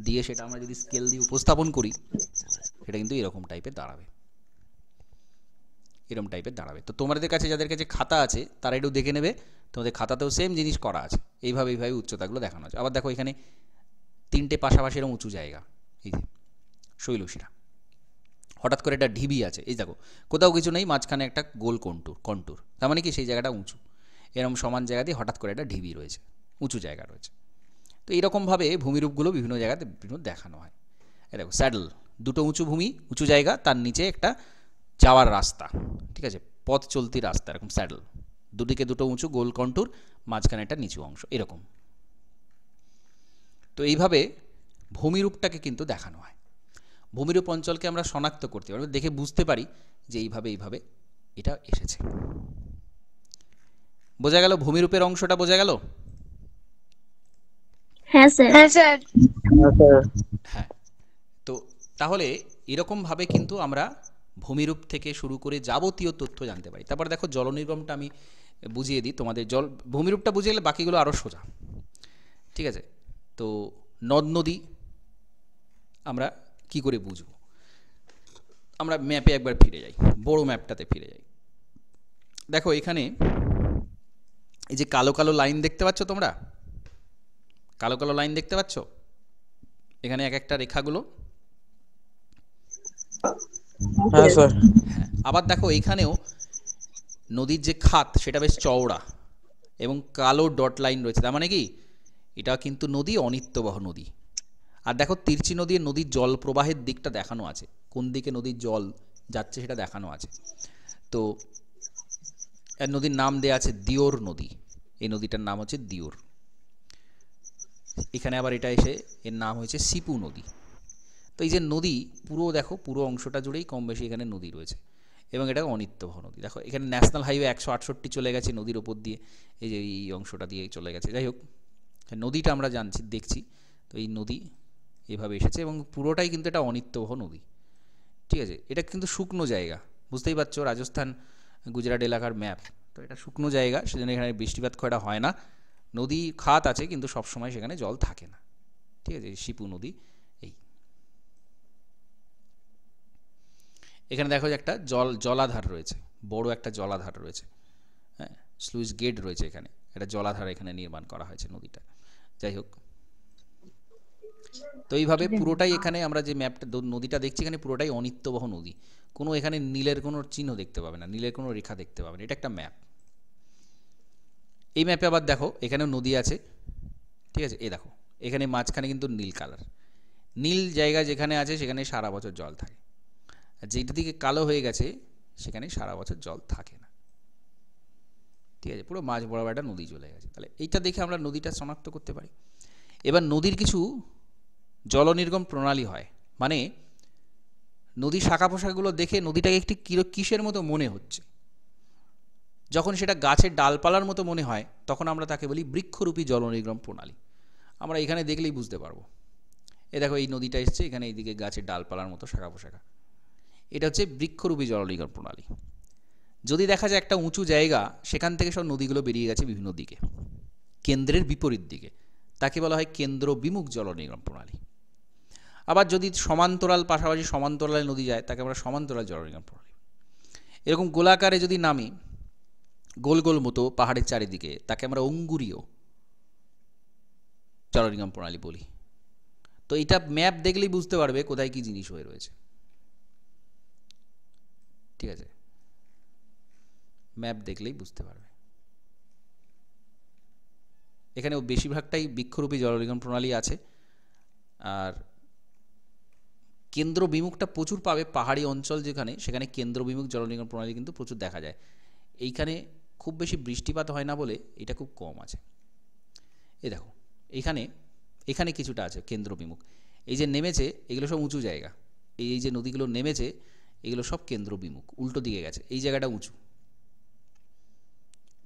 Speaker 1: দিয়ে সেটা আমরা যদি স্কেল দিয়ে উপস্থাপন করি, সেটা কিন্তু এরকম টাইপের দাঁড়াবে, এরকম টাইপের দাঁড়াবে। তো তোমাদের কাছে যাদের কাছে খাতা আছে তারা একটু দেখে নেবে, তোমাদের খাতাতেও সেম জিনিস করা আছে, এইভাবে উচ্চতাগুলো দেখানো আছে। আবার দেখো এখানে তিনটে পাশাপাশি এরকম উঁচু জায়গা, এই যে শৈলশিরা, হঠাৎ করে একটা ঢিবি আছে, এই দেখো কোথাও কিছু নেই, মাঝখানে একটা গোল কন্টুর, তার মানে কি সেই জায়গাটা উঁচু। এরকম সমান জায়গা দিয়ে হঠাৎ করে একটা ঢিবি রয়েছে, উঁচু জায়গা রয়েছে। তো এইরকমভাবে ভূমিরূপগুলো বিভিন্ন জায়গাতে বিভিন্ন দেখানো হয়। এই দেখো স্যাডেল, দুটো উঁচু ভূমি, উঁচু জায়গা, তার নিচে একটা যাওয়ার রাস্তা, ঠিক আছে? পথ চলতি রাস্তা, এরকম স্যাডেল, দুদিকে দুটো উঁচু গোল কন্টুর, মাঝখানে একটা নিচু অংশ, এরকম। তো এইভাবে ভূমিরূপটাকে কিন্তু দেখানো হয়। ভূমিরূপ অঞ্চলকে আমরা শনাক্ত করতে পারি, দেখে বুঝতে পারি যে এইভাবে এটা এসেছে। বোঝা গেল? ভূমিরূপের অংশটা বোঝা গেল?
Speaker 3: হ্যাঁ স্যার।
Speaker 5: হ্যাঁ স্যার।
Speaker 1: হ্যাঁ, তো তাহলে এরকমভাবে কিন্তু আমরা ভূমিরূপ থেকে শুরু করে যাবতীয় তথ্য জানতে পারি। তারপর দেখো জলনির্গমটা আমি বুঝিয়ে দিই তোমাদের। ভূমিরূপটা বুঝে গেলে বাকিগুলো আরও সোজা, ঠিক আছে? তো নদ নদী আমরা কি করে বুঝবো? আমরা ম্যাপে একবার ফিরে যাই, বড় ম্যাপটাতে ফিরে যাই। দেখো এখানে এই যে কালো কালো লাইন দেখতে পাচ্ছ তোমরা, কালো কালো লাইন দেখতে পাচ্ছ এখানে এক একটা রেখাগুলো।
Speaker 4: হ্যাঁ স্যার।
Speaker 1: হ্যাঁ, আবার দেখো এইখানেও নদীর যে খাত সেটা বেশ চওড়া এবং কালো ডট লাইন রয়েছে, তার মানে কি এটা কিন্তু নদী, অনিত্যবহ নদী। আর দেখো তিরচি নদী, নদীর জল প্রবাহের দিকটা দেখানো আছে, কোন দিকে নদীর জল যাচ্ছে সেটা দেখানো আছে। তো এর নদীর নাম দেয়া আছে দিওর নদী, এই নদীটার নাম হচ্ছে দিওর। এখানে আবার এটা এসে এর নাম হয়েছে সিপু নদী। তো এই যে নদী পুরো দেখো, পুরো অংশটা জুড়েই কম বেশি এখানে নদী রয়েছে, এবং এটা অনিত্যবহ নদী। দেখো এখানে ন্যাশনাল হাইওয়ে 168 চলে গেছে নদীর ওপর দিয়ে, এই যে এই অংশটা দিয়ে চলে গেছে। যাই হোক, নদীটা আমরা জানছি, দেখছি। তো এই নদী এভাবে এসেছে এবং পুরোটাই কিন্তু এটা অনিত্যবহ নদী, ঠিক আছে? এটা কিন্তু শুকনো জায়গা, বুঝতেই পারছো, রাজস্থান গুজরাট এলাকার ম্যাপ। তো এটা শুকনো জায়গা, সেজন্য এখানে বৃষ্টিপাত খুব একটা হয় না। নদী খাত আছে কিন্তু সবসময় সেখানে জল থাকে না, ঠিক আছে? সিপু নদী। এই এখানে দেখো যে একটা জলাধার রয়েছে, বড় একটা জলাধার রয়েছে, স্লুইস গেট রয়েছে, এখানে একটা জলাধার এখানে নির্মাণ করা হয়েছে নদীটা। যাই হোক, তো এইভাবে পুরোটাই এখানে আমরা যে ম্যাপটা নদীটা দেখছি এখানে পুরোটাই অনিত্যবহ নদী, কোনো এখানে নীলের কোনো চিহ্ন দেখতে পাবে না, নীলের কোনো রেখা দেখতে পাবে না, এটা একটা ম্যাপ। এই ম্যাপে আবার দেখো এখানেও নদী আছে, ঠিক আছে, এই দেখো এখানে মাঝখানে কিন্তু নীল কালার, নীল জায়গা যেখানে আছে সেখানে সারা বছর জল থাকে, আর যেটা দিকে কালো হয়ে গেছে সেখানে সারা বছর জল থাকে না, ঠিক আছে, পুরো মাঝ বরাবর একটা নদী চলে গেছে। তাহলে এইটা দেখে আমরা নদীটা শনাক্ত করতে পারি। এবার নদীর কিছু জলনির্গম প্রণালী হয়, মানে নদীর শাখা পোশাকগুলো দেখে নদীটাকে একটি কিসের মতো মনে হচ্ছে, যখন সেটা গাছের ডালপালার মতো মনে হয় তখন আমরা তাকে বলি বৃক্ষরূপী জলনির্গম প্রণালী। আমরা এখানে দেখলেই বুঝতে পারবো, এ দেখো এই নদীটা এসছে, এখানে এইদিকে গাছের ডালপালার মতো শাখা পোশাকা, এটা হচ্ছে বৃক্ষরূপী জলনির্গম প্রণালী। যদি দেখা যায় একটা উঁচু জায়গা, সেখান থেকে সব নদীগুলো বেরিয়ে গেছে বিভিন্ন দিকে, কেন্দ্রের বিপরীত দিকে, তাকে বলা হয় কেন্দ্র বিমুখ জলনির্গম প্রণালী। আবার যদি সমান্তরাল পাশাপাশি সমান্তরালে নদী যায় তাকে আমরা সমান্তরাল জলনির্গম প্রণালী। এরকম গোলাকারে যদি নামি গোল গোল মতো পাহাড়ের চারিদিকে, তাকে আমরা অঙ্গুরীয় জলনির্গম প্রণালী বলি। তো এটা ম্যাপ দেখলেই বুঝতে পারবে কোথায় কি জিনিস হয়ে রয়েছে, ঠিক আছে, ম্যাপ দেখলেই বুঝতে পারবে। এখানে বেশিরভাগটাই বৃক্ষরূপী জলনির্গম প্রণালী আছে, আর কেন্দ্র বিমুখটা প্রচুর পাবে পাহাড়ি অঞ্চল যেখানে, সেখানে কেন্দ্র বিমুখ জলনির্গম প্রণালী কিন্তু প্রচুর দেখা যায়। এইখানে খুব বেশি বৃষ্টিপাত হয় না বলে এটা খুব কম আছে। এই দেখো এখানে এখানে কিছুটা আছে কেন্দ্র বিমুখ, এই যে নেমেছে এগুলো সব উঁচু জায়গা, এই যে নদীগুলো নেমেছে এগুলো সব কেন্দ্র বিমুখ, উল্টো দিকে গেছে, এই জায়গাটা উঁচু,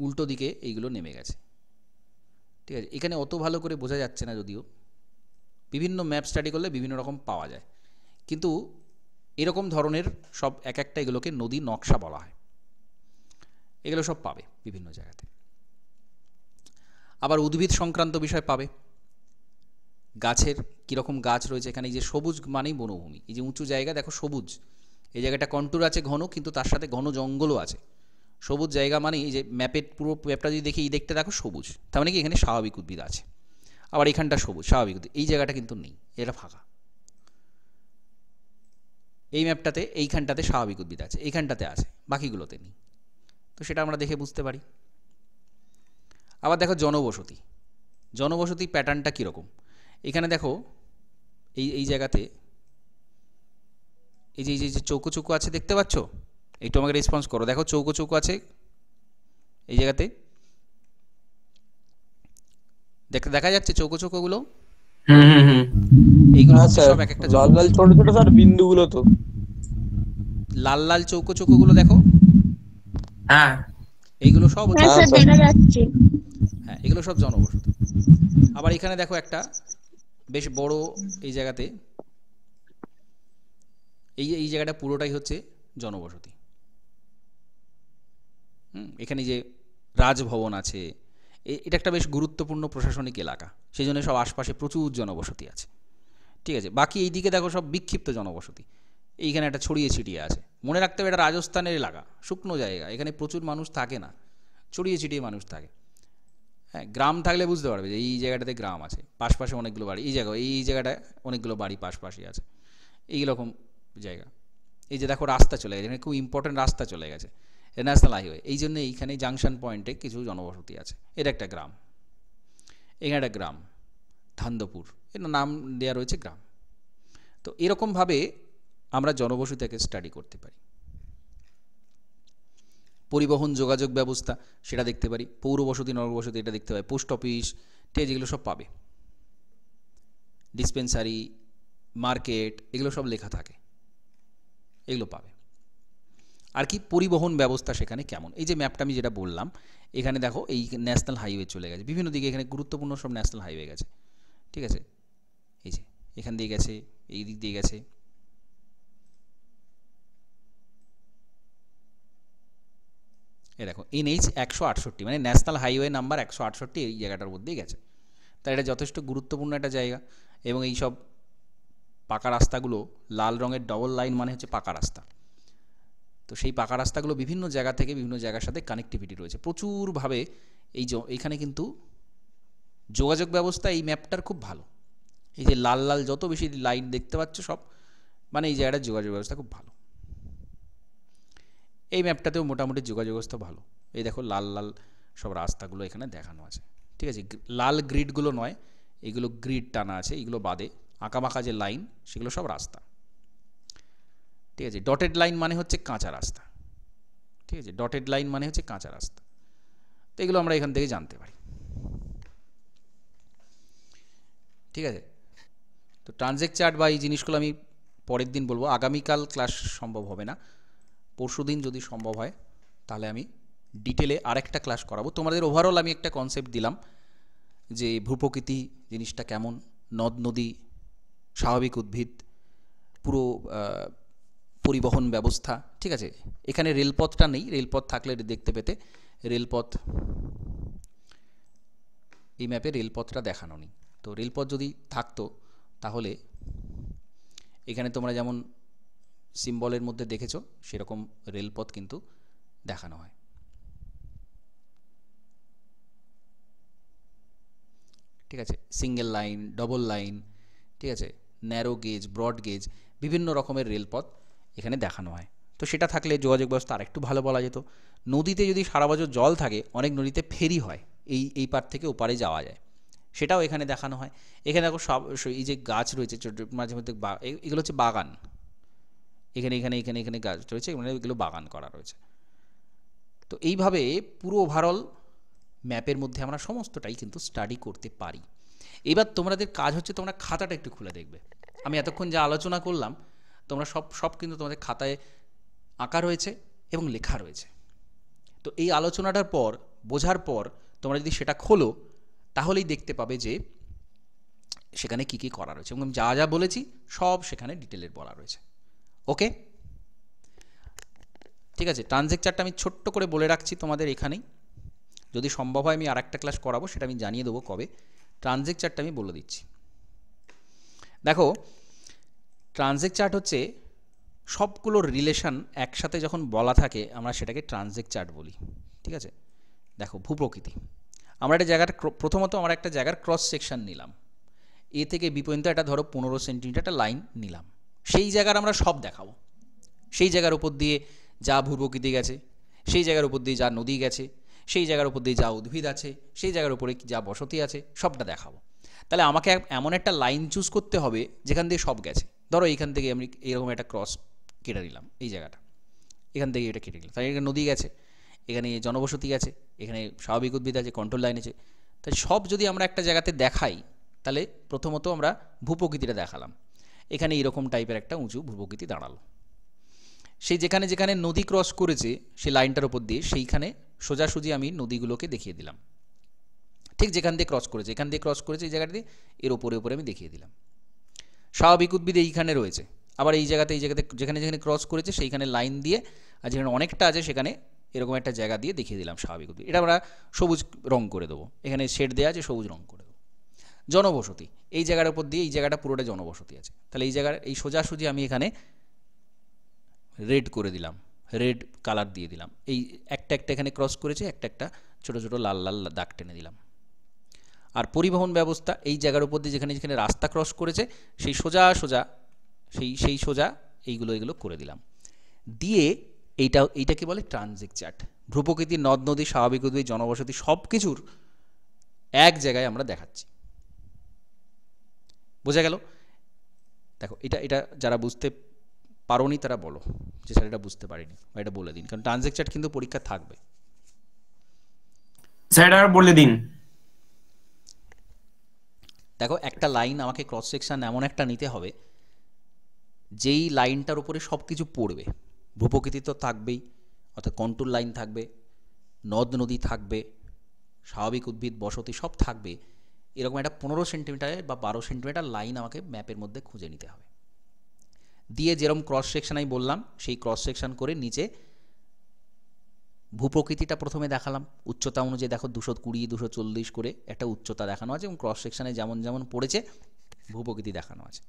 Speaker 1: উল্টো দিকে এইগুলো নেমে গেছে, ঠিক আছে। এখানে অত ভালো করে বোঝা যাচ্ছে না, যদিও বিভিন্ন ম্যাপ স্টাডি করলে বিভিন্ন রকম পাওয়া যায়, কিন্তু এরকম ধরনের সব এক একটা এগুলোকে নদী নকশা বলা হয়, এগুলো সব পাবে বিভিন্ন জায়গাতে। আবার উদ্ভিদ সংক্রান্ত বিষয় পাবে, গাছের কীরকম গাছ রয়েছে এখানে, এই যে সবুজ মানেই বনভূমি, এই যে উঁচু জায়গা দেখো সবুজ, এই জায়গাটা কন্টুর আছে ঘন, কিন্তু তার সাথে ঘন জঙ্গলও আছে। সবুজ জায়গা মানে এই যে ম্যাপের পুরো ম্যাপটা যদি দেখি এই দেখতে দেখো সবুজ, তার মানে কি এখানে স্বাভাবিক উদ্ভিদ আছে। আবার এখানটা সবুজ স্বাভাবিক উদ্ভিদ, এই জায়গাটা কিন্তু নেই, এটা ফাঁকা। এই ম্যাপটাতে এইখানটাতে স্বাভাবিক উদ্ভিদ আছে, এইখানটাতে আছে, বাকিগুলোতে নেই, তো সেটা আমরা দেখে বুঝতে পারি। আবার দেখো জনবসতি, জনবসতি প্যাটার্নটা কীরকম, এখানে দেখো এই জায়গাতে এই যে চৌকো চৌকো আছে দেখতে পাচ্ছ, একটু আমাকে রেসপন্স করো, দেখো চৌকো চৌকো আছে এই জায়গাতে, দেখা যাচ্ছে চৌকো চৌকোগুলো, এইগুলো সব এক একটা
Speaker 4: লাল লাল ছোট ছোট স্যার বিন্দুগুলো, তো
Speaker 1: লাল লাল চৌকো চৌকোগুলো দেখো,
Speaker 6: হ্যাঁ
Speaker 1: এইগুলো সব হচ্ছে,
Speaker 5: হ্যাঁ স্যার দেখা যাচ্ছে।
Speaker 1: হ্যাঁ এগুলো সব জনবসতি। আবার এখানে দেখো একটা বেশ বড় এই জায়গাতে, এই জায়গাটা পুরোটাই হচ্ছে জনবসতি। এখানে যে রাজভবন আছে, এটা একটা বেশ গুরুত্বপূর্ণ প্রশাসনিক এলাকা, সেই জন্য সব আশপাশে প্রচুর জনবসতি আছে, ঠিক আছে। বাকি এই দিকে দেখো সব বিক্ষিপ্ত জনবসতি, এইখানে একটা ছড়িয়ে ছিটিয়ে আছে। মনে রাখতে হবে এটা রাজস্থানের এলাকা, শুকনো জায়গা, এখানে প্রচুর মানুষ থাকে না, ছড়িয়ে ছিটিয়ে মানুষ থাকে। হ্যাঁ গ্রাম থাকলে বুঝতে পারবে যে এই জায়গাটাতে গ্রাম আছে, পাশপাশে অনেকগুলো বাড়ি, এই জায়গাটায় অনেকগুলো বাড়ি পাশপাশে আছে, এইরকম জায়গা। এই যে দেখো রাস্তা চলে গেছে, এখানে খুব ইম্পর্টেন্ট রাস্তা চলে গেছে, ন্যাশনাল হাইওয়ে, এই জন্য এইখানে জাংশন পয়েন্টে কিছু জনবসতি আছে। এটা একটা গ্রাম, এখানে একটা গ্রাম ধান্দপুর, এর নাম দেওয়া রয়েছে গ্রাম। তো এরকমভাবে আমরা জনবসতিকে স্টাডি করতে পারি। পরিবহন যোগাযোগ ব্যবস্থা সেটা দেখতে পারি, পৌরবসতি নগরবসতি এটা দেখতে পাই, পোস্ট অফিস ঠিক যেগুলো সব পাবে, ডিসপেন্সারি মার্কেট এগুলো সব লেখা থাকে, এগুলো পাবে। আর কি পরিবহন ব্যবস্থা সেখানে কেমন, এই যে ম্যাপটা আমি যেটা বললাম, এখানে দেখো এই ন্যাশনাল হাইওয়ে চলে গেছে বিভিন্ন দিকে, এখানে গুরুত্বপূর্ণ সব ন্যাশনাল হাইওয়ে গেছে, ঠিক আছে, এই যে এখান দিয়ে গেছে, এই দিক দিয়ে গেছে, এই দেখো NH 168 মানে ন্যাশনাল হাইওয়ে নাম্বার 168 এই জায়গাটার মধ্যেই গেছে। তাই এটা যথেষ্ট গুরুত্বপূর্ণ একটা জায়গা। এবং এই সব পাকা রাস্তাগুলো লাল রঙের ডবল লাইন মানে হচ্ছে পাকা রাস্তা, তো তো সেই পাকা রাস্তাগুলো বিভিন্ন জায়গা থেকে বিভিন্ন জায়গার সাথে কানেক্টিভিটি রয়েছে প্রচুরভাবে। এইখানে কিন্তু যোগাযোগ ব্যবস্থা এই ম্যাপটার খুব ভালো। এই যে লাল লাল যত বেশি লাইন দেখতে পাচ্ছ সব, মানে এই জায়গাটার যোগাযোগ ব্যবস্থা খুব ভালো। এই ম্যাপটাতেও মোটামুটি যোগাযোগ ব্যবস্থা ভালো। এই দেখো লাল লাল সব রাস্তাগুলো এখানে দেখানো আছে, ঠিক আছে। লাল গ্রিডগুলো নয়, এগুলো গ্রিড টানা আছে, এগুলো বাদে আঁকাবাঁকা যে লাইন সেগুলো সব রাস্তা, ঠিক আছে। ডটেড লাইন মানে হচ্ছে কাঁচা রাস্তা, ঠিক আছে। ডটেড লাইন মানে হচ্ছে কাঁচা রাস্তা। তো এগুলো আমরা এখান থেকে জানতে পারি, ঠিক আছে। তো ট্রানজেক্ট চার্ট বা এই জিনিসগুলো আমি পরের দিন বলবো, আগামীকাল ক্লাস সম্ভব হবে না, পরশুদিন যদি সম্ভব হয় তাহলে আমি ডিটেলে আরেকটা ক্লাস করাবো। তোমাদের ওভারঅল আমি একটা কনসেপ্ট দিলাম যে ভূপ্রকৃতি জিনিসটা কেমন, নদ নদী, স্বাভাবিক উদ্ভিদ, পুরো পরিবহন ব্যবস্থা, ঠিক আছে। এখানে রেলপথটা নেই, রেলপথ থাকলে দেখতে পেতে। রেলপথ এই ম্যাপে রেলপথটা দেখানো নেই, তো রেলপথ যদি থাকতো তাহলে এখানে তোমরা যেমন সিম্বলের মধ্যে দেখেছো সেরকম রেলপথ কিন্তু দেখানো হয়, ঠিক আছে। সিঙ্গেল লাইন, ডবল লাইন, ঠিক আছে, ন্যারো গেজ, ব্রড গেজ, বিভিন্ন রকমের রেলপথ এখানে দেখানো হয়। তো সেটা থাকলে যোগাযোগ ব্যবস্থা আরেকটু ভালো বলা যেত। নদীতে যদি সারা বছর জল থাকে, অনেক নদীতে ফেরি হয়, এই পার থেকে ওপারে যাওয়া যায়, সেটাও এখানে দেখানো হয়। এখানে দেখো সব এই যে গাছ রয়েছে মাঝে মধ্যে, এগুলো হচ্ছে বাগান, এখানে এখানে এখানে এখানে গাছ রয়েছে, মানে এগুলো বাগান করা রয়েছে। তো এইভাবে পুরো ওভারঅল ম্যাপের মধ্যে আমরা সমস্তটাই কিন্তু স্টাডি করতে পারি। এবার তোমাদের কাজ হচ্ছে তোমরা খাতাটা একটু খুলে দেখবে। আমি এতক্ষণ যা আলোচনা করলাম তোমরা সব কিন্তু তোমাদের খাতায় আঁকা রয়েছে এবং লেখা রয়েছে। তো এই আলোচনাটার পর, বোঝার পর তোমরা যদি সেটা খোলো তাহলেই দেখতে পাবে যে সেখানে কি কি করা রয়েছে, এবং যা যা বলেছি সব সেখানে ডিটেলের বলা রয়েছে। ওকে, ঠিক আছে। ট্রানজেক্ট চার্টটা আমি ছোট্ট করে বলে রাখছি তোমাদের এখানেই, যদি সম্ভব হয় আমি আরেকটা ক্লাস করাবো, সেটা আমি জানিয়ে দেবো কবে। ট্রানজেক্ট চার্টটা আমি বলে দিচ্ছি। দেখো, ট্রানজেক্ট চার্ট হচ্ছে সবগুলোর রিলেশন একসাথে যখন বলা থাকে আমরা সেটাকে ট্রানজেক্ট চার্ট বলি, ঠিক আছে। দেখো, ভূপ্রকৃতি, আমরা একটা জায়গার প্রথমত আমরা একটা জায়গার ক্রস সেকশন নিলাম, এ থেকে বি পর্যন্ত একটা ধরো 15 সেন্টিমিটার একটা লাইন নিলাম, সেই জায়গার আমরা সব দেখাবো। সেই জায়গার উপর দিয়ে যা ভূপ্রকৃতি গেছে, সেই জায়গার উপর দিয়ে যা নদী গেছে, সেই জায়গার উপর দিয়ে যা উদ্ভিদ আছে, সেই জায়গার উপরে যা বসতি আছে, সবটা দেখাবো। তাহলে আমাকে এমন একটা লাইন চুজ করতে হবে যেখান দিয়ে সব গেছে। ধরো এইখান থেকে আমি এরকম একটা ক্রস কেটে নিলাম, এই জায়গাটা এখান থেকে এটা কেটে নিলাম, তাহলে এখানে নদী গেছে, এখানে জনবসতি আছে, এখানে স্বাভাবিক উদ্ভিদ আছে, কন্ট্রোল লাইন আছে। তাই সব যদি আমরা একটা জায়গাতে দেখাই তাহলে প্রথমত আমরা ভূপ্রকৃতিটা দেখালাম, এখানে এরকম টাইপের একটা উঁচু ভূপ্রকৃতি দাঁড়ালো। সেই যেখানে যেখানে নদী ক্রস করেছে সেই লাইনটার উপর দিয়ে সেইখানে সোজাসুজি আমি নদীগুলোকে দেখিয়ে দিলাম। ঠিক যেখান দিয়ে ক্রস করেছে, এখান দিয়ে ক্রস করেছে এই জায়গাটা দিয়ে, এর ওপরে ওপরে আমি দেখিয়ে দিলাম। স্বাভাবিক উদ্ভিদ এইখানে রয়েছে, আবার এই জায়গাতে যেখানে যেখানে ক্রস করেছে সেইখানে লাইন দিয়ে, আর যেখানে অনেকটা আছে সেখানে এরকম একটা জায়গা দিয়ে দেখিয়ে দিলাম স্বাভাবিক উদ্ভিদ। এটা আমরা সবুজ রং করে দেবো, এখানে শেড দেওয়া আছে, সবুজ রং করে দেবো। জনবসতি, এই জায়গার উপর দিয়ে এই জায়গাটা পুরোটা জনবসতি আছে, তাহলে এই জায়গার এই সোজাসুজি আমি এখানে রেড করে দিলাম, রেড কালার দিয়ে দিলাম। এই একটা একটা এখানে ক্রস করেছে, একটা একটা ছোটো ছোটো লাল লাল দাগ টেনে দিলাম। আর পরিবহন ব্যবস্থা, এই জায়গার উপর দিয়ে যেখানে যেখানে রাস্তা ক্রস করেছে সেই সোজা সোজা সেই সোজা এইগুলো করে দিলাম। দিয়ে এইটাকে বলে ট্রানজেক্ট চার্ট। ভূপ্রকৃতি, নদ নদী, স্বাভাবিক উদ্ভিদ, জনবসতি সব কিছুর এক জায়গায় আমরা দেখাচ্ছি। বোঝা গেল? দেখো, এটা যারা বুঝতে পারোনি তারা বলো যে স্যার এটা বুঝতে পারিনি, বা এটা বলে দিন, কারণ ট্রানজেক্ট চার্ট কিন্তু পরীক্ষা থাকবে।
Speaker 6: স্যার আর বলে দিন।
Speaker 1: দেখো, একটা লাইন আমাকে ক্রস সেকশন এমন একটা নিতে হবে যেই লাইনটার উপরে সব কিছু পড়বে। ভূপ্রকৃতি তো থাকবেই, অর্থাৎ কন্ট্রোল লাইন থাকবে, নদ নদী থাকবে, স্বাভাবিক উদ্ভিদ বসতি সব থাকবে। এরকম একটা 15 সেন্টিমিটার বা 12 সেন্টিমিটার লাইন আমাকে ম্যাপের মধ্যে খুঁজে নিতে হবে। দিয়ে যেরকম ক্রস সেকশন আমি বললাম সেই ক্রস সেকশন করে নিচে ভূপ্রকৃতিটা প্রথমে দেখালাম, উচ্চতা অনুযায়ী দেখো 220, 240 করে একটা উচ্চতা দেখানো আছে, এবং ক্রস সেকশনে যেমন যেমন পড়েছে ভূপ্রকৃতি দেখানো আছে।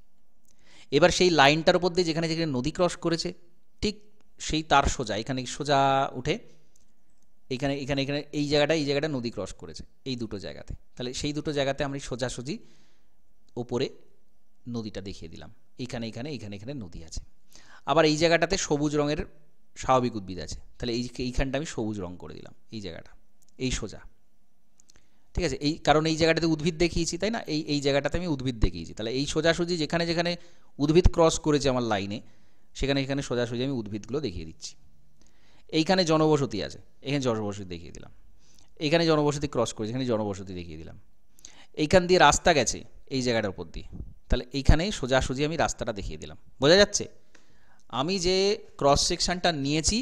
Speaker 1: এবার সেই লাইনটার উপর দিয়ে যেখানে যেখানে নদী ক্রস করেছে ঠিক সেই তার সোজা এখানে সোজা উঠে এখানে এখানে এখানে এই জায়গাটা নদী ক্রস করেছে এই দুটো জায়গাতে, তাহলে সেই দুটো জায়গাতে আমি সোজাসুজি ওপরে নদীটা দেখিয়ে দিলাম, এইখানে এখানে এখানে এখানে নদী আছে। আবার এই জায়গাটাতে সবুজ রঙের স্বাভাবিক উদ্ভিদ আছে, তাহলে এইখানটা আমি সবুজ রং করে দিলাম, এই জায়গাটা এই সোজা, ঠিক আছে। এই কারণ এই জায়গাটাতে উদ্ভিদ দেখিয়েছি, তাই না, এই জায়গাটাতে আমি উদ্ভিদ দেখিয়েছি, তাহলে এই সোজাসুজি যেখানে যেখানে উদ্ভিদ ক্রস করেছে আমার লাইনে সেখানে এখানে সোজাসুজি আমি উদ্ভিদগুলো দেখিয়ে দিচ্ছি। এইখানে জনবসতি আছে, এখানে জনবসতি দেখিয়ে দিলাম, এইখানে জনবসতি ক্রস করেছে, এখানে জনবসতি দেখিয়ে দিলাম। এইখান দিয়ে রাস্তা গেছে এই জায়গাটার উপর দিয়ে, তাহলে এইখানে সোজাসুজি আমি রাস্তাটা দেখিয়ে দিলাম। বোঝা যাচ্ছে? আমি যে ক্রস সেকশানটা নিয়েছি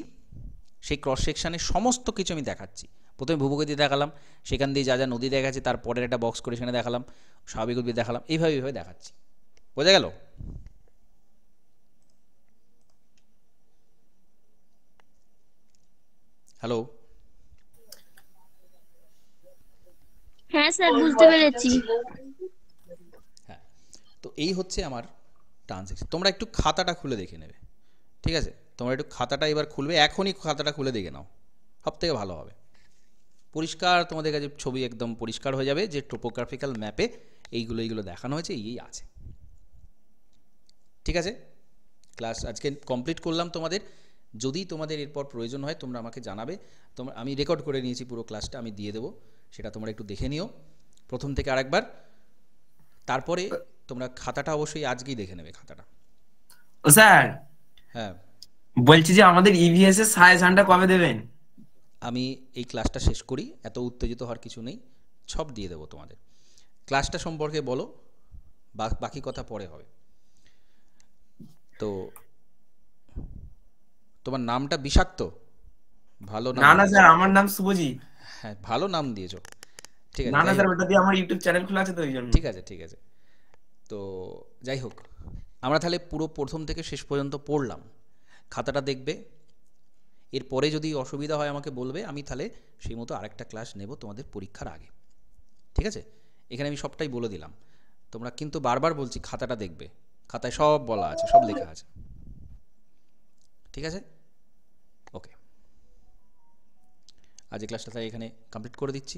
Speaker 1: সেই ক্রস সেকশানের সমস্ত কিছু আমি দেখাচ্ছি। প্রথমে ভূপতি দেখালাম, সেখান দিয়ে যা যা নদী দেখাচ্ছে তারপরের একটা বক্স করে সেখানে দেখালাম, স্বাভাবিক উদ্ভিদ দেখালাম, এইভাবে দেখাচ্ছি। বোঝা গেল? হ্যালো?
Speaker 5: হ্যাঁ স্যার, বুঝতে পেরেছি।
Speaker 1: হ্যাঁ, তো এই হচ্ছে আমার ট্রানজেকশন। তোমরা একটু খাতাটা খুলে দেখে নেবে, ঠিক আছে? তোমরা একটু খাতাটা এবার খুলবে, এখনই খাতাটা খুলে দেখে নাও, সব থেকে ভালো হবে। পরিষ্কার তোমাদের কাছে ছবি একদম পরিষ্কার হয়ে যাবে যে টোপোগ্রাফিক্যাল ম্যাপে এইগুলো দেখানো হয়েছে, এই আছে, ঠিক আছে? ক্লাস আজকে কমপ্লিট করলাম তোমাদের। যদি তোমাদের এরপর প্রয়োজন হয় তোমরা আমাকে জানাবে, আমি রেকর্ড করে নিয়েছি পুরো ক্লাসটা, আমি দিয়ে দেবো, সেটা তোমরা একটু দেখে নিও প্রথম থেকে আরেকবার। তারপরে তোমরা খাতাটা অবশ্যই আজকেই দেখে নেবে খাতাটা।
Speaker 6: ও স্যার,
Speaker 1: হ্যাঁ
Speaker 6: বলছি যে আমাদের ইভিএস এর সাজেশনটা কবে দেবেন?
Speaker 1: আমি এই ক্লাসটা শেষ করি, এত উত্তেজিত হওয়ার কিছু নেই, সব দিয়ে দেবো তোমাদের। ক্লাসটা সম্পর্কে বলো, বাকি কথা পরে হবে। তো তোমার নামটা বিষাক্ত, ভালো নাম?
Speaker 6: না না স্যার, আমার নাম শুভজিৎ।
Speaker 1: হ্যাঁ, ভালো নাম দিয়েছো, ঠিক আছে।
Speaker 6: না না স্যার, ওটা দিয়ে আমার ইউটিউব চ্যানেল খোলা আছে তো ওই জন্য।
Speaker 1: ঠিক আছে ঠিক আছে। তো যাই হোক, আমরা তাহলে পুরো প্রথম থেকে শেষ পর্যন্ত পড়লাম। খাতাটা দেখবে, এরপরে যদি অসুবিধা হয় আমাকে বলবে, আমি তাহলে সেই মতো আরেকটা ক্লাস নেব তোমাদের পরীক্ষার আগে, ঠিক আছে? এখানে আমি সবটাই বলে দিলাম, তোমরা কিন্তু বারবার বলছি খাতাটা দেখবে, খাতায় সব বলা আছে, সব লেখা আছে, ঠিক আছে? ওকে, আজ এই ক্লাসটা তাই এখানে কমপ্লিট করে দিচ্ছি।